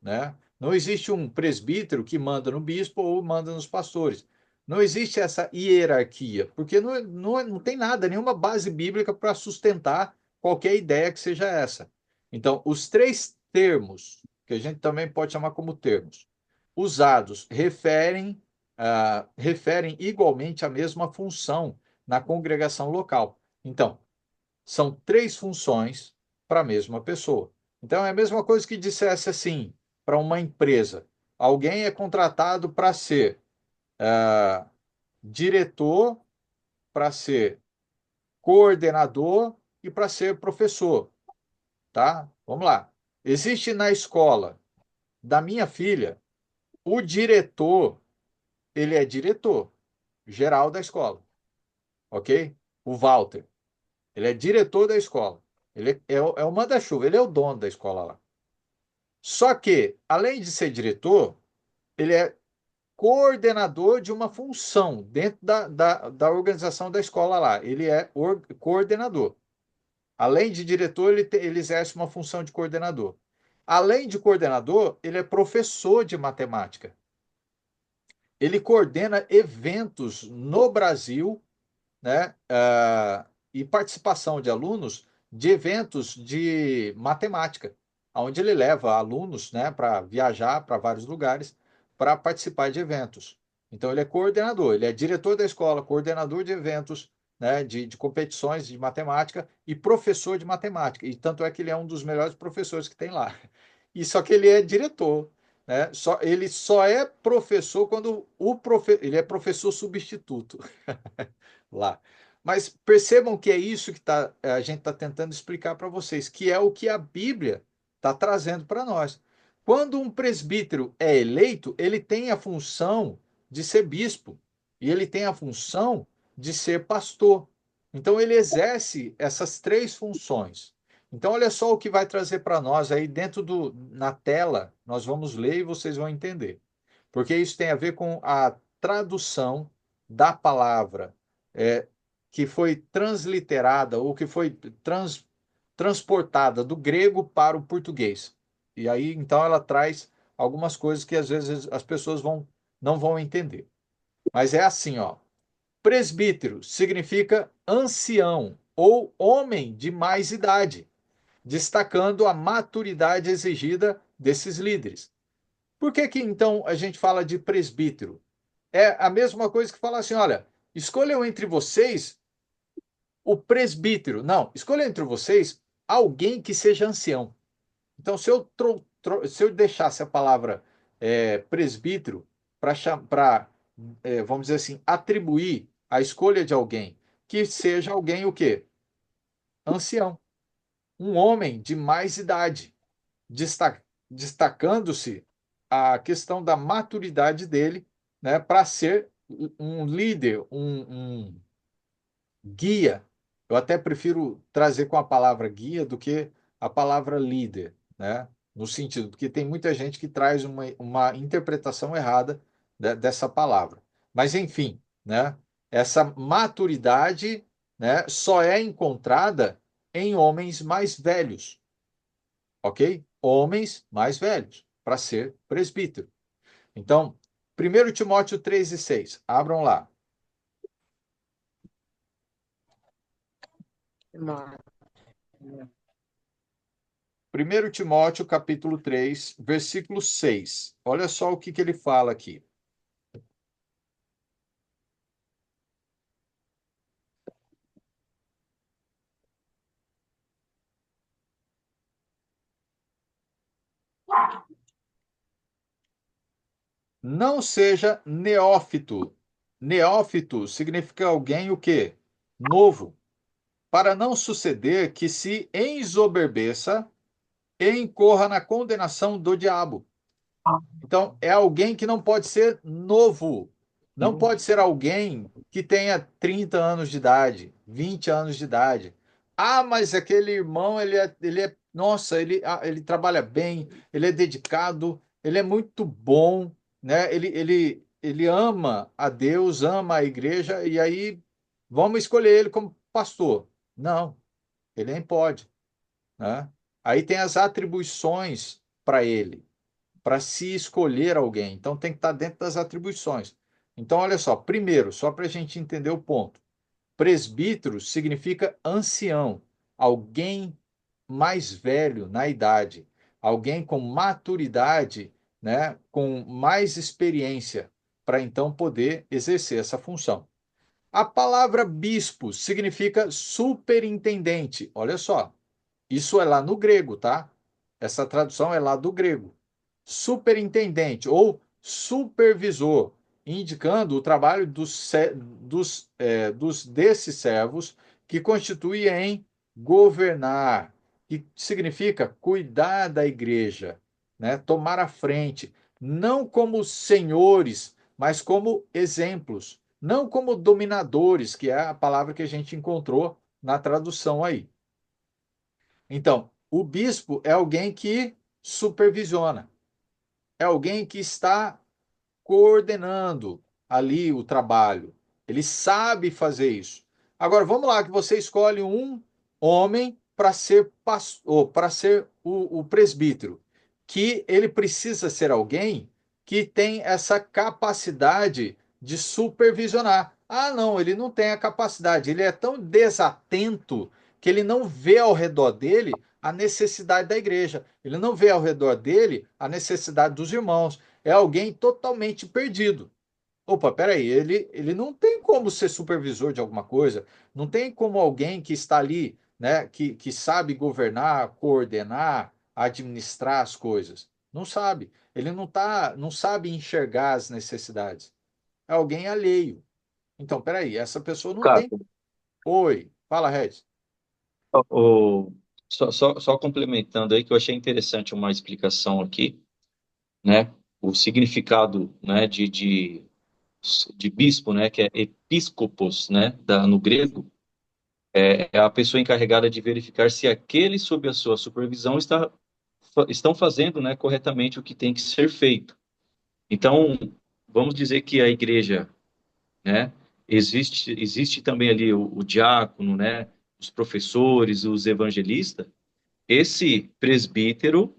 né? Não existe um presbítero que manda no bispo ou manda nos pastores. Não existe essa hierarquia, porque não tem nada, nenhuma base bíblica para sustentar qualquer ideia que seja essa. Então, os 3 termos, que a gente também pode chamar como termos, usados referem igualmente à mesma função na congregação local. Então, são 3 funções para a mesma pessoa. Então, é a mesma coisa que dissesse assim, para uma empresa: alguém é contratado para ser diretor, para ser coordenador e para ser professor, tá? Vamos lá. Existe na escola da minha filha o diretor, ele é diretor geral da escola, ok? O Walter, ele é diretor da escola. Ele é o manda-chuva, ele é o dono da escola lá. Só que, além de ser diretor, ele é coordenador de uma função dentro da organização da escola lá. Ele é coordenador. Além de diretor, ele exerce uma função de coordenador. Além de coordenador, ele é professor de matemática. Ele coordena eventos no Brasil, né, e participação de alunos de eventos de matemática, onde ele leva alunos, né, para viajar para vários lugares para participar de eventos. Então, ele é coordenador, ele é diretor da escola, coordenador de eventos, né, de competições de matemática e professor de matemática. E tanto é que ele é um dos melhores professores que tem lá. E só que ele é diretor, né? Ele só é professor quando ele é professor substituto lá. Mas percebam que é isso que a gente está tentando explicar para vocês, que é o que a Bíblia está trazendo para nós. Quando um presbítero é eleito, ele tem a função de ser bispo e ele tem a função de ser pastor. Então ele exerce essas 3 funções. Então olha só o que vai trazer para nós aí na tela, nós vamos ler e vocês vão entender. Porque isso tem a ver com a tradução da palavra é, que foi transliterada ou que foi transportada do grego para o português. E aí, então, ela traz algumas coisas que às vezes as pessoas não vão entender. Mas é assim, ó. Presbítero significa ancião ou homem de mais idade, destacando a maturidade exigida desses líderes. Por que que então a gente fala de presbítero? É a mesma coisa que falar assim, olha, escolham entre vocês o presbítero. Não, escolham entre vocês alguém que seja ancião. Então, se eu deixasse a palavra presbítero para, vamos dizer assim, atribuir a escolha de alguém que seja alguém o quê? Ancião. Um homem de mais idade, destacando-se a questão da maturidade dele, né, para ser um líder, um guia. Eu até prefiro trazer com a palavra guia do que a palavra líder, né? No sentido, porque tem muita gente que traz uma interpretação errada dessa palavra. Mas, enfim, né? Essa maturidade, né, só é encontrada em homens mais velhos, ok? Homens mais velhos, para ser presbítero. Então, 1 Timóteo 3:6, abram lá. 1 Timóteo, capítulo 3, versículo 6. Olha só o que ele fala aqui. Não seja neófito. Neófito significa alguém o quê? Novo. Para não suceder que se ensoberbeça e incorra na condenação do diabo. Então, é alguém que não pode ser novo. Não pode ser alguém que tenha 30 anos de idade, 20 anos de idade. Ah, mas aquele irmão, nossa, ele trabalha bem, ele é dedicado, ele é muito bom, né? Ele ama a Deus, ama a igreja, e aí vamos escolher ele como pastor. Não, ele nem pode, né? Aí tem as atribuições para ele para se escolher alguém. Então tem que estar dentro das atribuições. Então, olha só, primeiro, só para a gente entender o ponto: presbítero significa ancião, alguém mais velho na idade, alguém com maturidade, né, com mais experiência, para então poder exercer essa função. A palavra bispo significa superintendente. Olha só, isso é lá no grego, tá? Essa tradução é lá do grego. Superintendente ou supervisor, indicando o trabalho desses servos que constitui em governar, que significa cuidar da igreja, né? Tomar a frente, não como senhores, mas como exemplos, não como dominadores, que é a palavra que a gente encontrou na tradução aí. Então, o bispo é alguém que supervisiona, é alguém que está coordenando ali o trabalho. Ele sabe fazer isso. Agora, vamos lá, que você escolhe um homem para ser pastor, para ser o presbítero, que ele precisa ser alguém que tem essa capacidade de supervisionar. Ah, não, ele não tem a capacidade, ele é tão desatento que ele não vê ao redor dele a necessidade da igreja, ele não vê ao redor dele a necessidade dos irmãos, é alguém totalmente perdido. Opa, peraí, ele não tem como ser supervisor de alguma coisa, não tem como alguém que está ali, né, que sabe governar, coordenar, administrar as coisas. Não sabe. Ele não sabe enxergar as necessidades. É alguém alheio. Então, peraí, essa pessoa não tem. Caco, Oi, fala, Regis. o, só complementando aí, que eu achei interessante uma explicação aqui, né? O significado, né, de bispo, né, que é episcopos, né, no grego, é a pessoa encarregada de verificar se aqueles sob a sua supervisão estão fazendo, né, corretamente o que tem que ser feito. Então, vamos dizer que a igreja, né, existe também ali o diácono, né, os professores, os evangelistas. Esse presbítero,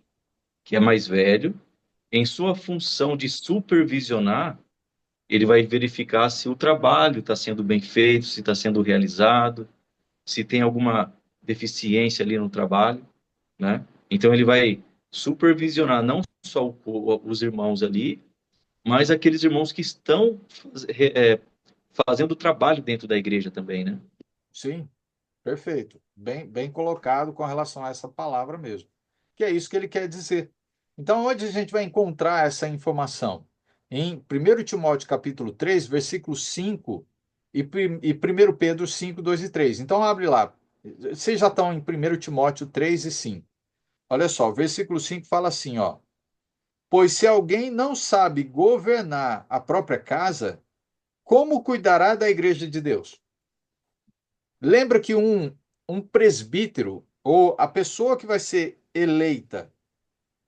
que é mais velho, em sua função de supervisionar, ele vai verificar se o trabalho está sendo bem feito, se está sendo realizado, se tem alguma deficiência ali no trabalho, né? Então ele vai supervisionar não só os irmãos ali, mas aqueles irmãos que estão fazendo o trabalho dentro da igreja também, né? Sim, perfeito. Bem colocado com relação a essa palavra mesmo. Que é isso que ele quer dizer. Então, onde a gente vai encontrar essa informação? Em 1 Timóteo capítulo 3, versículo 5 e 1 Pedro 5, 2 e 3. Então, abre lá. Vocês já estão em 1 Timóteo 3 e 5. Olha só, o versículo 5 fala assim, ó. Pois se alguém não sabe governar a própria casa, como cuidará da igreja de Deus? Lembra que um presbítero, ou a pessoa que vai ser eleita,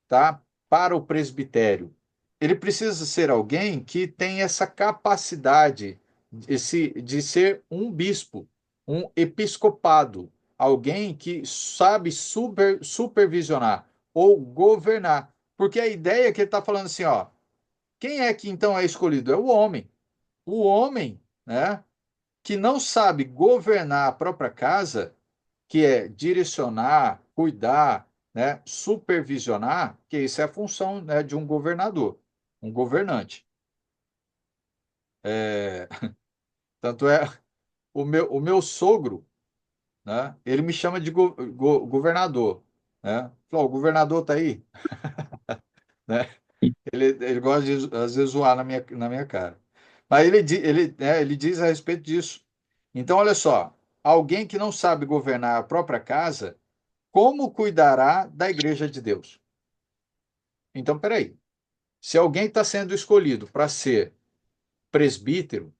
tá, para o presbitério, ele precisa ser alguém que tem essa capacidade de ser um bispo, um episcopado, alguém que sabe supervisionar ou governar. Porque a ideia é que ele está falando assim, ó, quem é que então é escolhido? É o homem. O homem, né, que não sabe governar a própria casa, que é direcionar, cuidar, né, supervisionar, que isso é a função, né, de um governador, um governante. É, tanto é, o meu sogro, né, ele me chama de governador, né? Falou, o governador tá aí, né? Ele gosta de, às vezes, zoar na minha cara. Mas ele diz a respeito disso. Então, olha só, alguém que não sabe governar a própria casa, como cuidará da igreja de Deus? Então, peraí. Se alguém está sendo escolhido para ser presbítero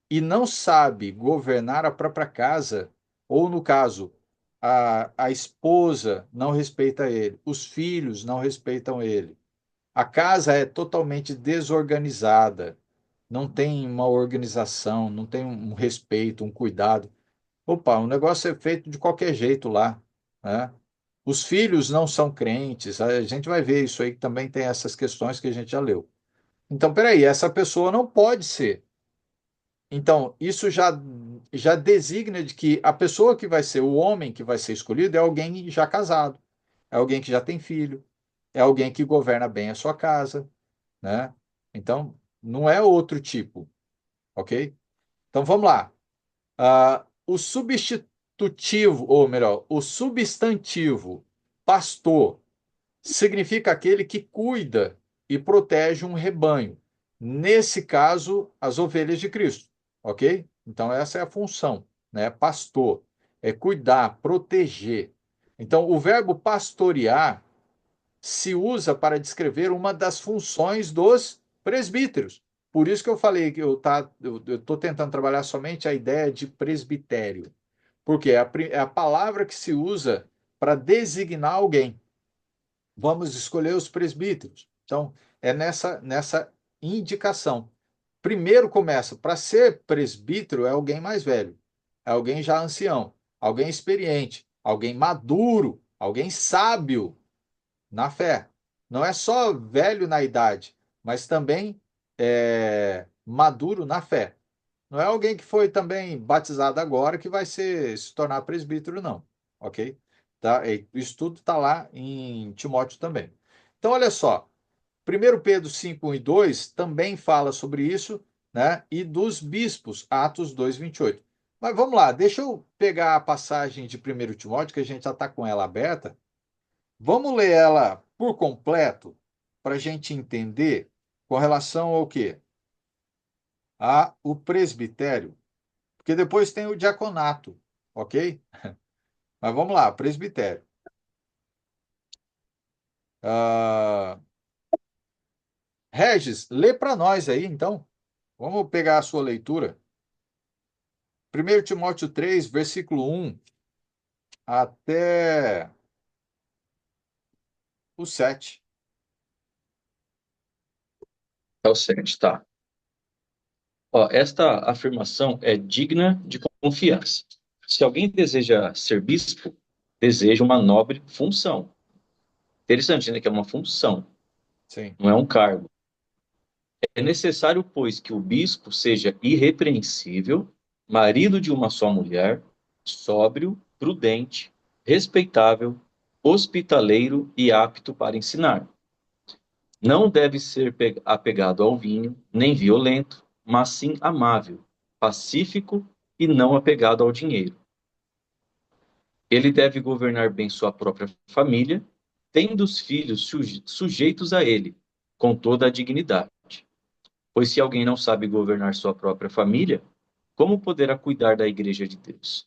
e não sabe governar a própria casa, ou no caso, a esposa não respeita ele, os filhos não respeitam ele, a casa é totalmente desorganizada, não tem uma organização, não tem um respeito, um cuidado. Opa, o negócio é feito de qualquer jeito lá, né? Os filhos não são crentes, a gente vai ver isso aí que também tem essas questões que a gente já leu. Então, peraí, essa pessoa não pode ser. Então, isso já designa de que a pessoa que vai ser, o homem que vai ser escolhido é alguém já casado, é alguém que já tem filho, é alguém que governa bem a sua casa, né? Então, não é outro tipo, ok? Então, vamos lá. O substitutivo, ou melhor, o substantivo pastor significa aquele que cuida e protege um rebanho. Nesse caso, as ovelhas de Cristo, ok? Então, essa é a função, né? Pastor, é cuidar, proteger. Então, o verbo pastorear se usa para descrever uma das funções dos presbíteros. Por isso que eu falei que eu estou tentando trabalhar somente a ideia de presbitério, porque é a palavra que se usa para designar alguém. Vamos escolher os presbíteros. Então, é nessa indicação. Primeiro começa, para ser presbítero é alguém mais velho, é alguém já ancião, alguém experiente, alguém maduro, alguém sábio na fé. Não é só velho na idade, mas também maduro na fé. Não é alguém que foi também batizado agora que vai se tornar presbítero, não. Ok? Tá? Isso tudo está lá em Timóteo também. Então, olha só. 1 Pedro 5, 1 e 2 também fala sobre isso, né? E dos bispos, Atos 2, 28. Mas vamos lá, deixa eu pegar a passagem de 1 Timóteo, que a gente já está com ela aberta. Vamos ler ela por completo para a gente entender com relação ao quê? O presbitério. Porque depois tem o diaconato, ok? Mas vamos lá, presbitério. Ah, Regis, lê para nós aí, então. Vamos pegar a sua leitura. 1 Timóteo 3, versículo 1 até o 7. É o 7, tá. Ó, esta afirmação é digna de confiança. Se alguém deseja ser bispo, deseja uma nobre função. Interessante, né? Que é uma função, Sim. não é um cargo. É necessário, pois, que o bispo seja irrepreensível, marido de uma só mulher, sóbrio, prudente, respeitável, hospitaleiro e apto para ensinar. Não deve ser apegado ao vinho, nem violento, mas sim amável, pacífico e não apegado ao dinheiro. Ele deve governar bem sua própria família, tendo os filhos sujeitos a ele, com toda a dignidade. Pois se alguém não sabe governar sua própria família, como poderá cuidar da igreja de Deus?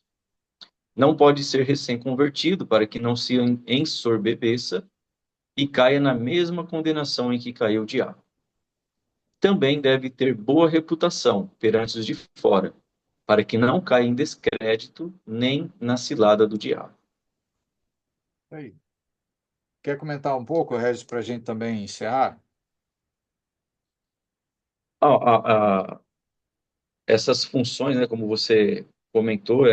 Não pode ser recém-convertido para que não se ensorbebeça e caia na mesma condenação em que caiu o diabo. Também deve ter boa reputação perante os de fora, para que não caia em descrédito nem na cilada do diabo. Aí. Quer comentar um pouco, Regis, para a gente também encerrar? Ah, essas funções, né, como você comentou,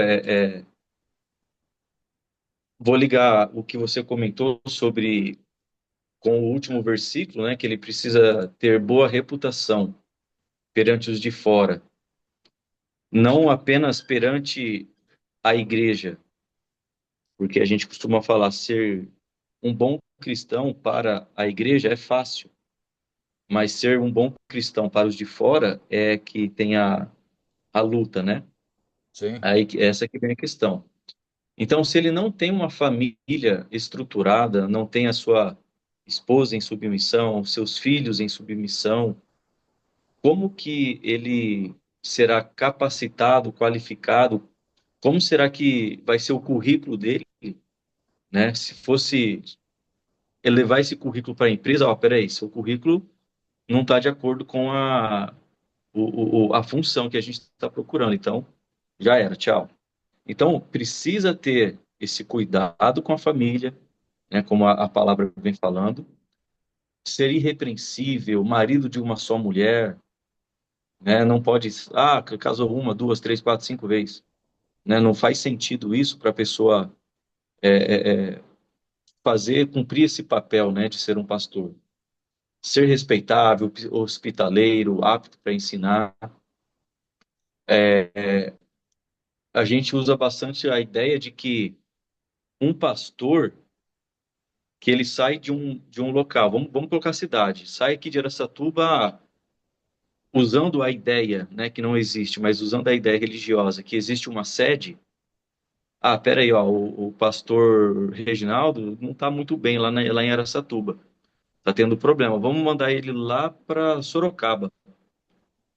vou ligar o que você comentou sobre com o último versículo, né, que ele precisa ter boa reputação perante os de fora, não apenas perante a igreja, porque a gente costuma falar ser um bom cristão para a igreja é fácil, mas ser um bom cristão para os de fora é que tem a luta, né? Sim, Aí essa que vem a questão. Então, se ele não tem uma família estruturada, não tem a sua esposa em submissão, seus filhos em submissão, como que ele será capacitado, qualificado? Como será que vai ser o currículo dele, né? Se fosse ele levar esse currículo para a empresa, ó, peraí, seu currículo não está de acordo com a função que a gente está procurando, então já era, tchau. Então, precisa ter esse cuidado com a família, né, como a palavra vem falando, ser irrepreensível, marido de uma só mulher, né, não pode, casou uma, duas, três, quatro, cinco vezes, né, não faz sentido isso para a pessoa fazer, cumprir esse papel, né, de ser um pastor. Ser respeitável, hospitaleiro, apto para ensinar. A gente usa bastante a ideia de que um pastor que ele sai de um local, vamos colocar a cidade, sai aqui de Araçatuba usando a ideia, né, que não existe, mas usando a ideia religiosa que existe uma sede. Ah, peraí, ó, o pastor Reginaldo não está muito bem lá em Araçatuba, está tendo problema. Vamos mandar ele lá para Sorocaba.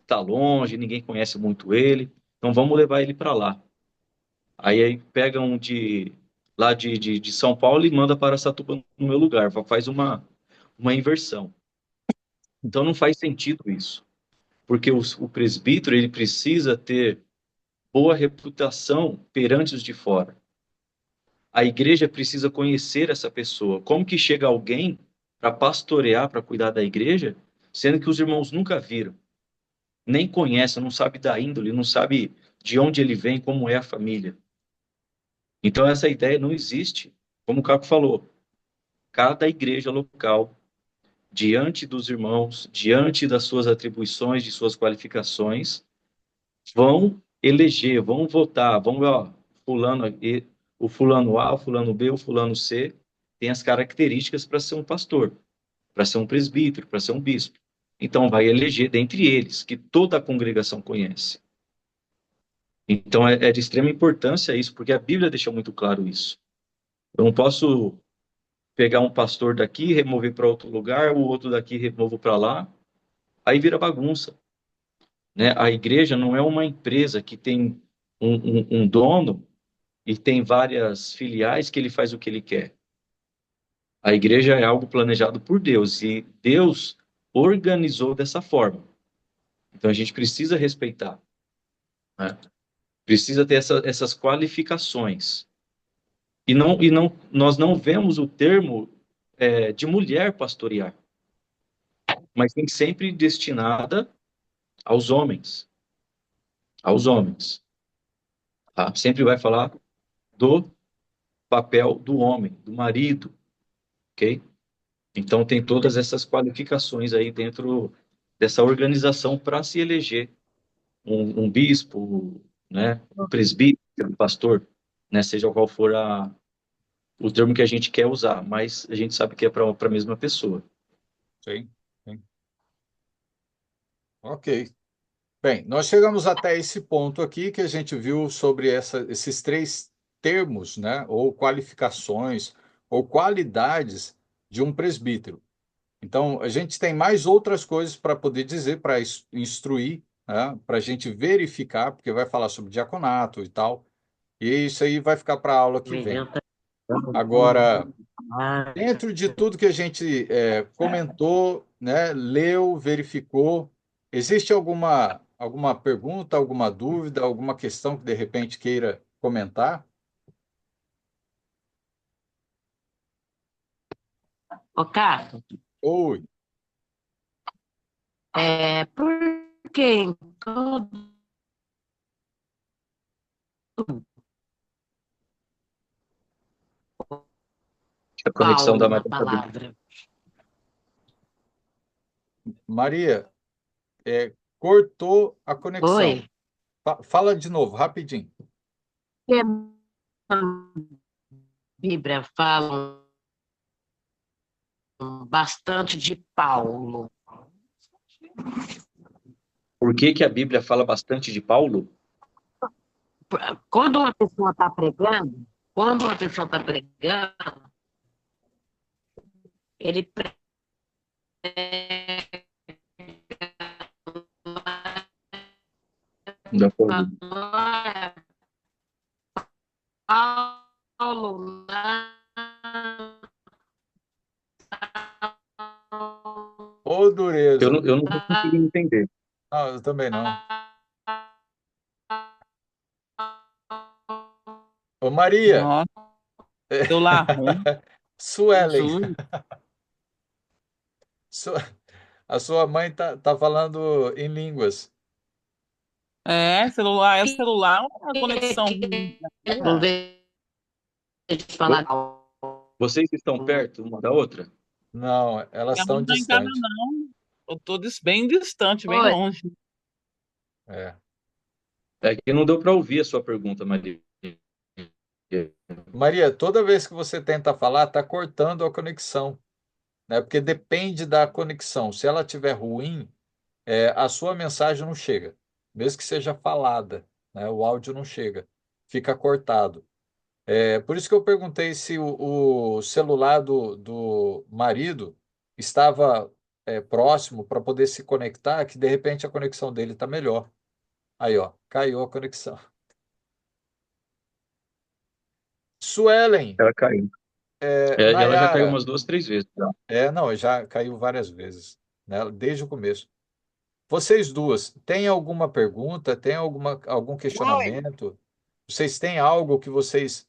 Está longe, ninguém conhece muito ele, então vamos levar ele para lá. Aí pega um lá de São Paulo e manda para Araçatuba no meu lugar, faz uma inversão. Então não faz sentido isso, porque o presbítero ele precisa ter boa reputação perante os de fora. A igreja precisa conhecer essa pessoa. Como que chega alguém para pastorear, para cuidar da igreja, sendo que os irmãos nunca viram, nem conhecem, não sabe da índole, não sabe de onde ele vem, como é a família. Então essa ideia não existe. Como o Caco falou, cada igreja local, diante dos irmãos, diante das suas atribuições, de suas qualificações, vão eleger, vão votar, vão, ó, o fulano A, o fulano B, o fulano C, tem as características para ser um pastor, para ser um presbítero, para ser um bispo. Então vai eleger dentre eles, que toda a congregação conhece. Então é de extrema importância isso, porque a Bíblia deixa muito claro isso. Eu não posso pegar um pastor daqui, remover para outro lugar, o outro daqui removo para lá, aí vira bagunça, né? A igreja não é uma empresa que tem um dono e tem várias filiais que ele faz o que ele quer. A igreja é algo planejado por Deus e Deus organizou dessa forma. Então a gente precisa respeitar, né? Precisa ter essas qualificações. Nós não vemos o termo de mulher pastorear, mas tem sempre destinada aos homens, aos homens. Tá? Sempre vai falar do papel do homem, do marido, ok? Então, tem todas essas qualificações aí dentro dessa organização para se eleger um bispo, né, um presbítero, um pastor, né, seja qual for o termo que a gente quer usar, mas a gente sabe que é para a mesma pessoa. sim, sim. Ok. Bem, nós chegamos até esse ponto aqui que a gente viu sobre esses três termos, né, ou qualificações, ou qualidades de um presbítero. Então, a gente tem mais outras coisas para poder dizer, para instruir, né, para a gente verificar, porque vai falar sobre diaconato e tal, e isso aí vai ficar para a aula que vem. Agora, Ah, Dentro de tudo que a gente comentou, né, leu, verificou, existe alguma pergunta, alguma dúvida, alguma questão que de repente queira comentar? ô, Cato, Oi, por que em todo A conexão da Paulo na Maria tá bem. palavra? Maria, cortou a conexão. Oi? Fala de novo, rapidinho. Que a Bíblia fala bastante de Paulo. Por que que a Bíblia fala bastante de Paulo? Quando uma pessoa está pregando, quando uma pessoa está pregando, ele prega Não dá pra ouvir. Paulo, Ô, dureza. Eu não tô conseguindo entender. Não, eu também não. Ô, Maria, Nossa, celular ruim, Suelen, Jesus. su- a sua mãe tá falando em línguas. É celular, uma conexão ruim. não vejo Vo- falar. Vocês estão perto uma da outra? Não, elas Minha mãe estão não tá em casa, distantes. não. Eu tô bem distante, bem Oi, longe. É. É que não deu para ouvir a sua pergunta, Maria. Maria, toda vez que você tenta falar, está cortando a conexão, né? Porque depende da conexão. Se ela estiver ruim, a sua mensagem não chega, mesmo que seja falada, né? O áudio não chega, fica cortado. Por isso que eu perguntei se o celular do marido estava próximo para poder se conectar, que de repente a conexão dele está melhor. Aí, ó, caiu a conexão. Suelen, Ela caiu. Ela já caiu Nayara. umas duas, três vezes. Já. Não, já caiu várias vezes, né? Desde o começo. Vocês duas, têm alguma pergunta? Tem algum questionamento? Vocês têm algo que vocês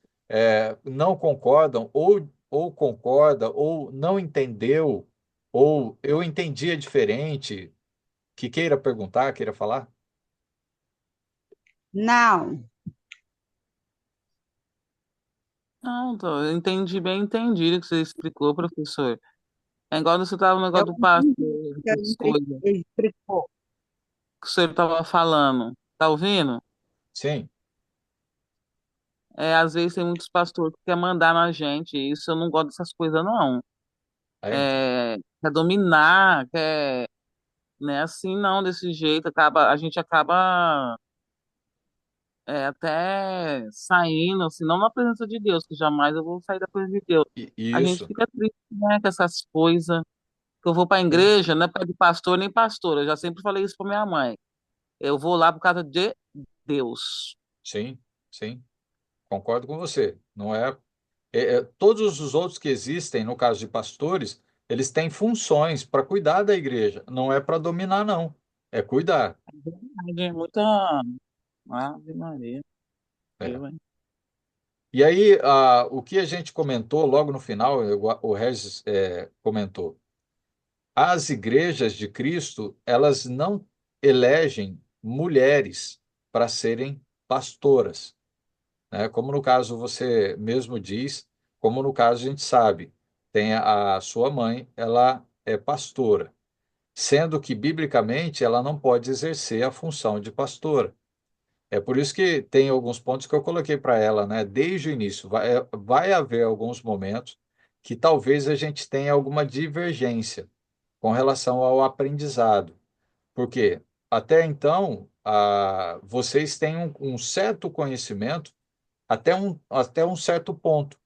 não concordam, ou concorda, ou não entendeu, ou eu entendia diferente, que queira perguntar, queira falar? Não, Não, eu entendi bem entendido o que você explicou, professor. É igual você estava no eu negócio do pastor, entendi o que essas coisas ele explicou. que o senhor estava falando. Tá ouvindo? Sim, Às vezes tem muitos pastores que querem mandar na gente. Isso eu não gosto dessas coisas, não. então. Quer dominar, não é assim não, desse jeito. A gente acaba até saindo, assim, não na presença de Deus, que jamais eu vou sair da presença de Deus. A gente Isso, fica triste, né, com essas coisas. Que eu vou para a sim, igreja, não é para de pastor nem pastora. Eu já sempre falei isso para minha mãe. Eu vou lá por causa de Deus. sim, sim, concordo com você. Não todos os outros que existem, no caso de pastores, eles têm funções para cuidar da igreja. Não é para dominar, não. É cuidar. É muita Ave Maria. É. Eu, hein? E aí, o que a gente comentou logo no final, o Regis comentou, as igrejas de Cristo, elas não elegem mulheres para serem pastoras, né? Como no caso você mesmo diz, como no caso a gente sabe, tem a sua mãe, ela é pastora, sendo que biblicamente ela não pode exercer a função de pastora. É por isso que tem alguns pontos que eu coloquei para ela, né? Desde o início, vai haver alguns momentos que talvez a gente tenha alguma divergência com relação ao aprendizado, porque até então vocês têm um certo conhecimento até um certo ponto.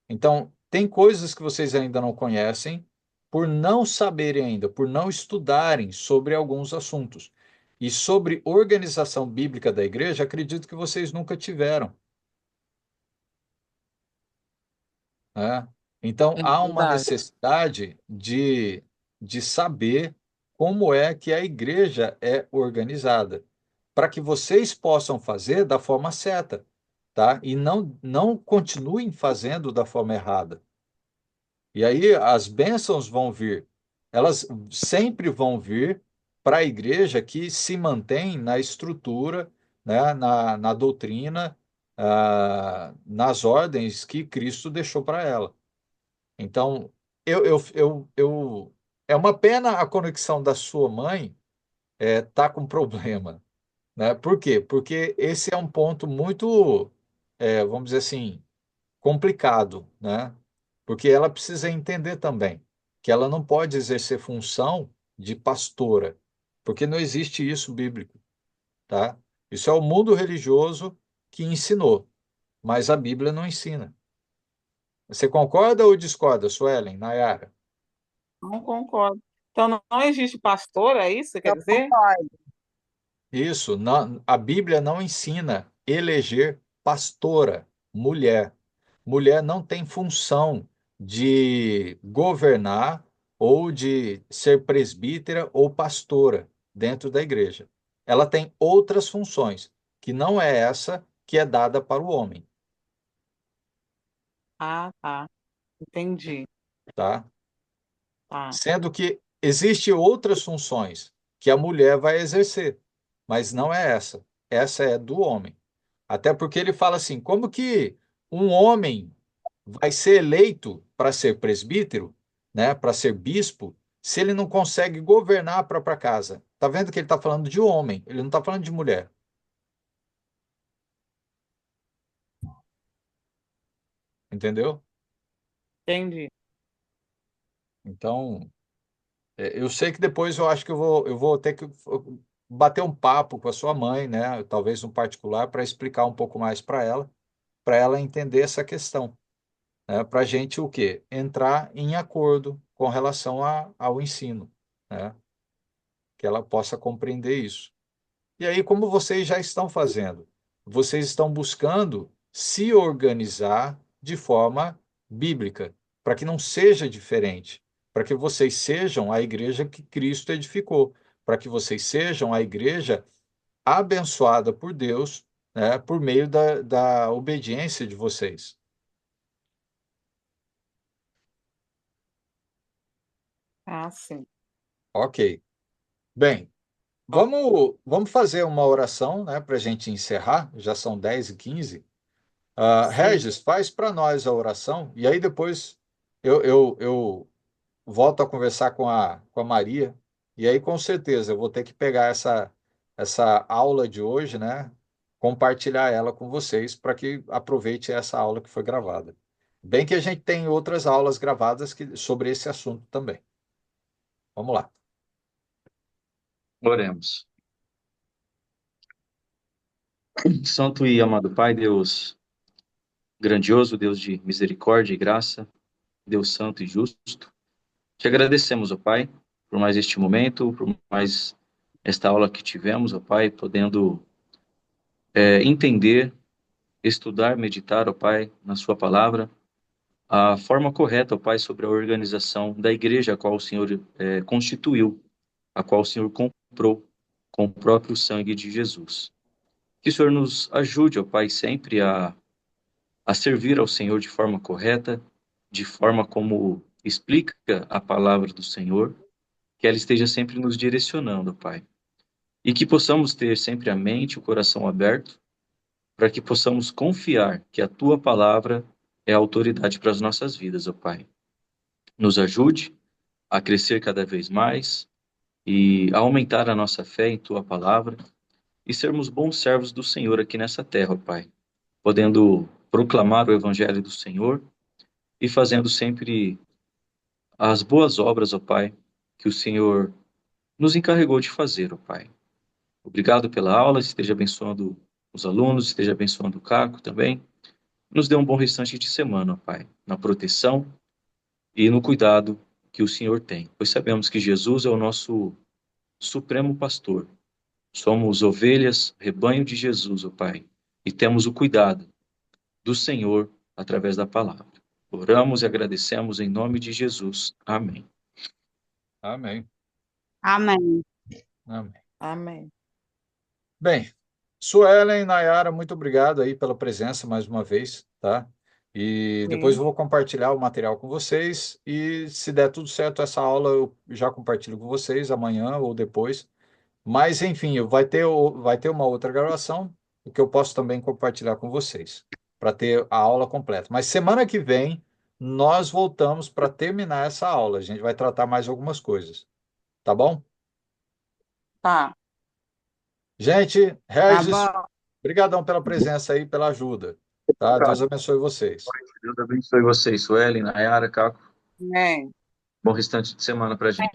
Então, tem coisas que vocês ainda não conhecem por não saberem ainda, por não estudarem sobre alguns assuntos. E sobre organização bíblica da igreja, acredito que vocês nunca tiveram, né? Então, É há uma verdade. necessidade de saber como é que a igreja é organizada, para que vocês possam fazer da forma certa, tá? E não continuem fazendo da forma errada. E aí as bênçãos vão vir. Elas sempre vão vir para a igreja que se mantém na estrutura, né, na doutrina, nas ordens que Cristo deixou para ela. Então, é uma pena a conexão da sua mãe tá com problema, né? Por quê? Porque esse é um ponto muito, vamos dizer assim, complicado, né? Porque ela precisa entender também que ela não pode exercer função de pastora, porque não existe isso bíblico, tá? Isso é o mundo religioso que ensinou, mas a Bíblia não ensina. Você concorda ou discorda, Suelen, Nayara? Não concordo. Então, não existe pastor, é isso que você quer Eu dizer? concordo. Isso, a Bíblia não ensina eleger pastora, mulher. Mulher não tem função de governar ou de ser presbítera ou pastora dentro da igreja. Ela tem outras funções, que não é essa que é dada para o homem, Ah, tá. Entendi. tá? Tá. Sendo que existe outras funções que a mulher vai exercer, mas não é essa. Essa é do homem. Até porque ele fala assim: como que um homem vai ser eleito para ser presbítero, né, para ser bispo, se ele não consegue governar a própria casa? Tá vendo que ele está falando de homem, ele não está falando de mulher, entendeu? Entendi. Então, eu sei que depois eu acho que eu vou ter que bater um papo com a sua mãe, né, talvez um particular, para explicar um pouco mais para ela entender essa questão, né, para a gente o quê? Entrar em acordo com relação ao ensino, né, que ela possa compreender isso. E aí, como vocês já estão fazendo? Vocês estão buscando se organizar de forma bíblica, para que não seja diferente, para que vocês sejam a igreja que Cristo edificou, para que vocês sejam a igreja abençoada por Deus, né, por meio da obediência de vocês. Ah, sim. Ok. Bem, vamos fazer uma oração, né, para a gente encerrar, já são 10h15. Sim. Regis, faz para nós a oração e aí depois eu volto a conversar com a Maria e aí com certeza eu vou ter que pegar essa aula de hoje, né? Compartilhar ela com vocês para que aproveite essa aula que foi gravada. Bem que a gente tem outras aulas gravadas sobre esse assunto também. Vamos lá. Oremos. Santo e amado Pai, Deus grandioso, Deus de misericórdia e graça, Deus santo e justo, te agradecemos, ó Pai, por mais este momento, por mais esta aula que tivemos, ó Pai, podendo entender, estudar, meditar, ó Pai, na Sua palavra, a forma correta, ó Pai, sobre a organização da igreja a qual o Senhor constituiu, a qual o Senhor comprou com o próprio sangue de Jesus. Que o Senhor nos ajude, ó Pai, sempre a servir ao Senhor de forma correta, de forma como explica a palavra do Senhor, que ela esteja sempre nos direcionando, ó Pai. E que possamos ter sempre a mente e o coração aberto, para que possamos confiar que a Tua palavra é a autoridade para as nossas vidas, ó Pai. Nos ajude a crescer cada vez mais e a aumentar a nossa fé em Tua palavra e sermos bons servos do Senhor aqui nessa terra, ó Pai, podendo proclamar o Evangelho do Senhor e fazendo sempre as boas obras, ó Pai, que o Senhor nos encarregou de fazer, ó Pai. Obrigado pela aula, esteja abençoando os alunos, esteja abençoando o Caco também. Nos dê um bom restante de semana, ó Pai, na proteção e no cuidado que o Senhor tem, pois sabemos que Jesus é o nosso supremo pastor. Somos ovelhas, rebanho de Jesus, ó Pai, e temos o cuidado do Senhor através da palavra. Oramos e agradecemos em nome de Jesus. Amém. Amém. Amém. Amém. Amém. Bem, Suelen, Nayara, muito obrigado aí pela presença mais uma vez, tá? E depois Sim. eu vou compartilhar o material com vocês e se der tudo certo, essa aula eu já compartilho com vocês amanhã ou depois. Mas, enfim, vai ter uma outra gravação que eu posso também compartilhar com vocês, para ter a aula completa. Mas semana que vem, nós voltamos para terminar essa aula. A gente vai tratar mais algumas coisas, tá bom? Tá. Gente, Tá Regis, bom. brigadão pela presença aí, pela ajuda, tá? Deus abençoe vocês. Deus abençoe vocês, Suelen, Nayara, Caco. Amém. Bom restante de semana para a gente.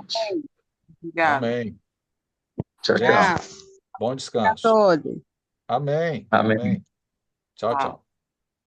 Obrigada. Amém. Tchau, tchau. Gente, Tchau. bom A descanso. todos. Amém. Amém. Amém. Tchau, Tchau. tchau.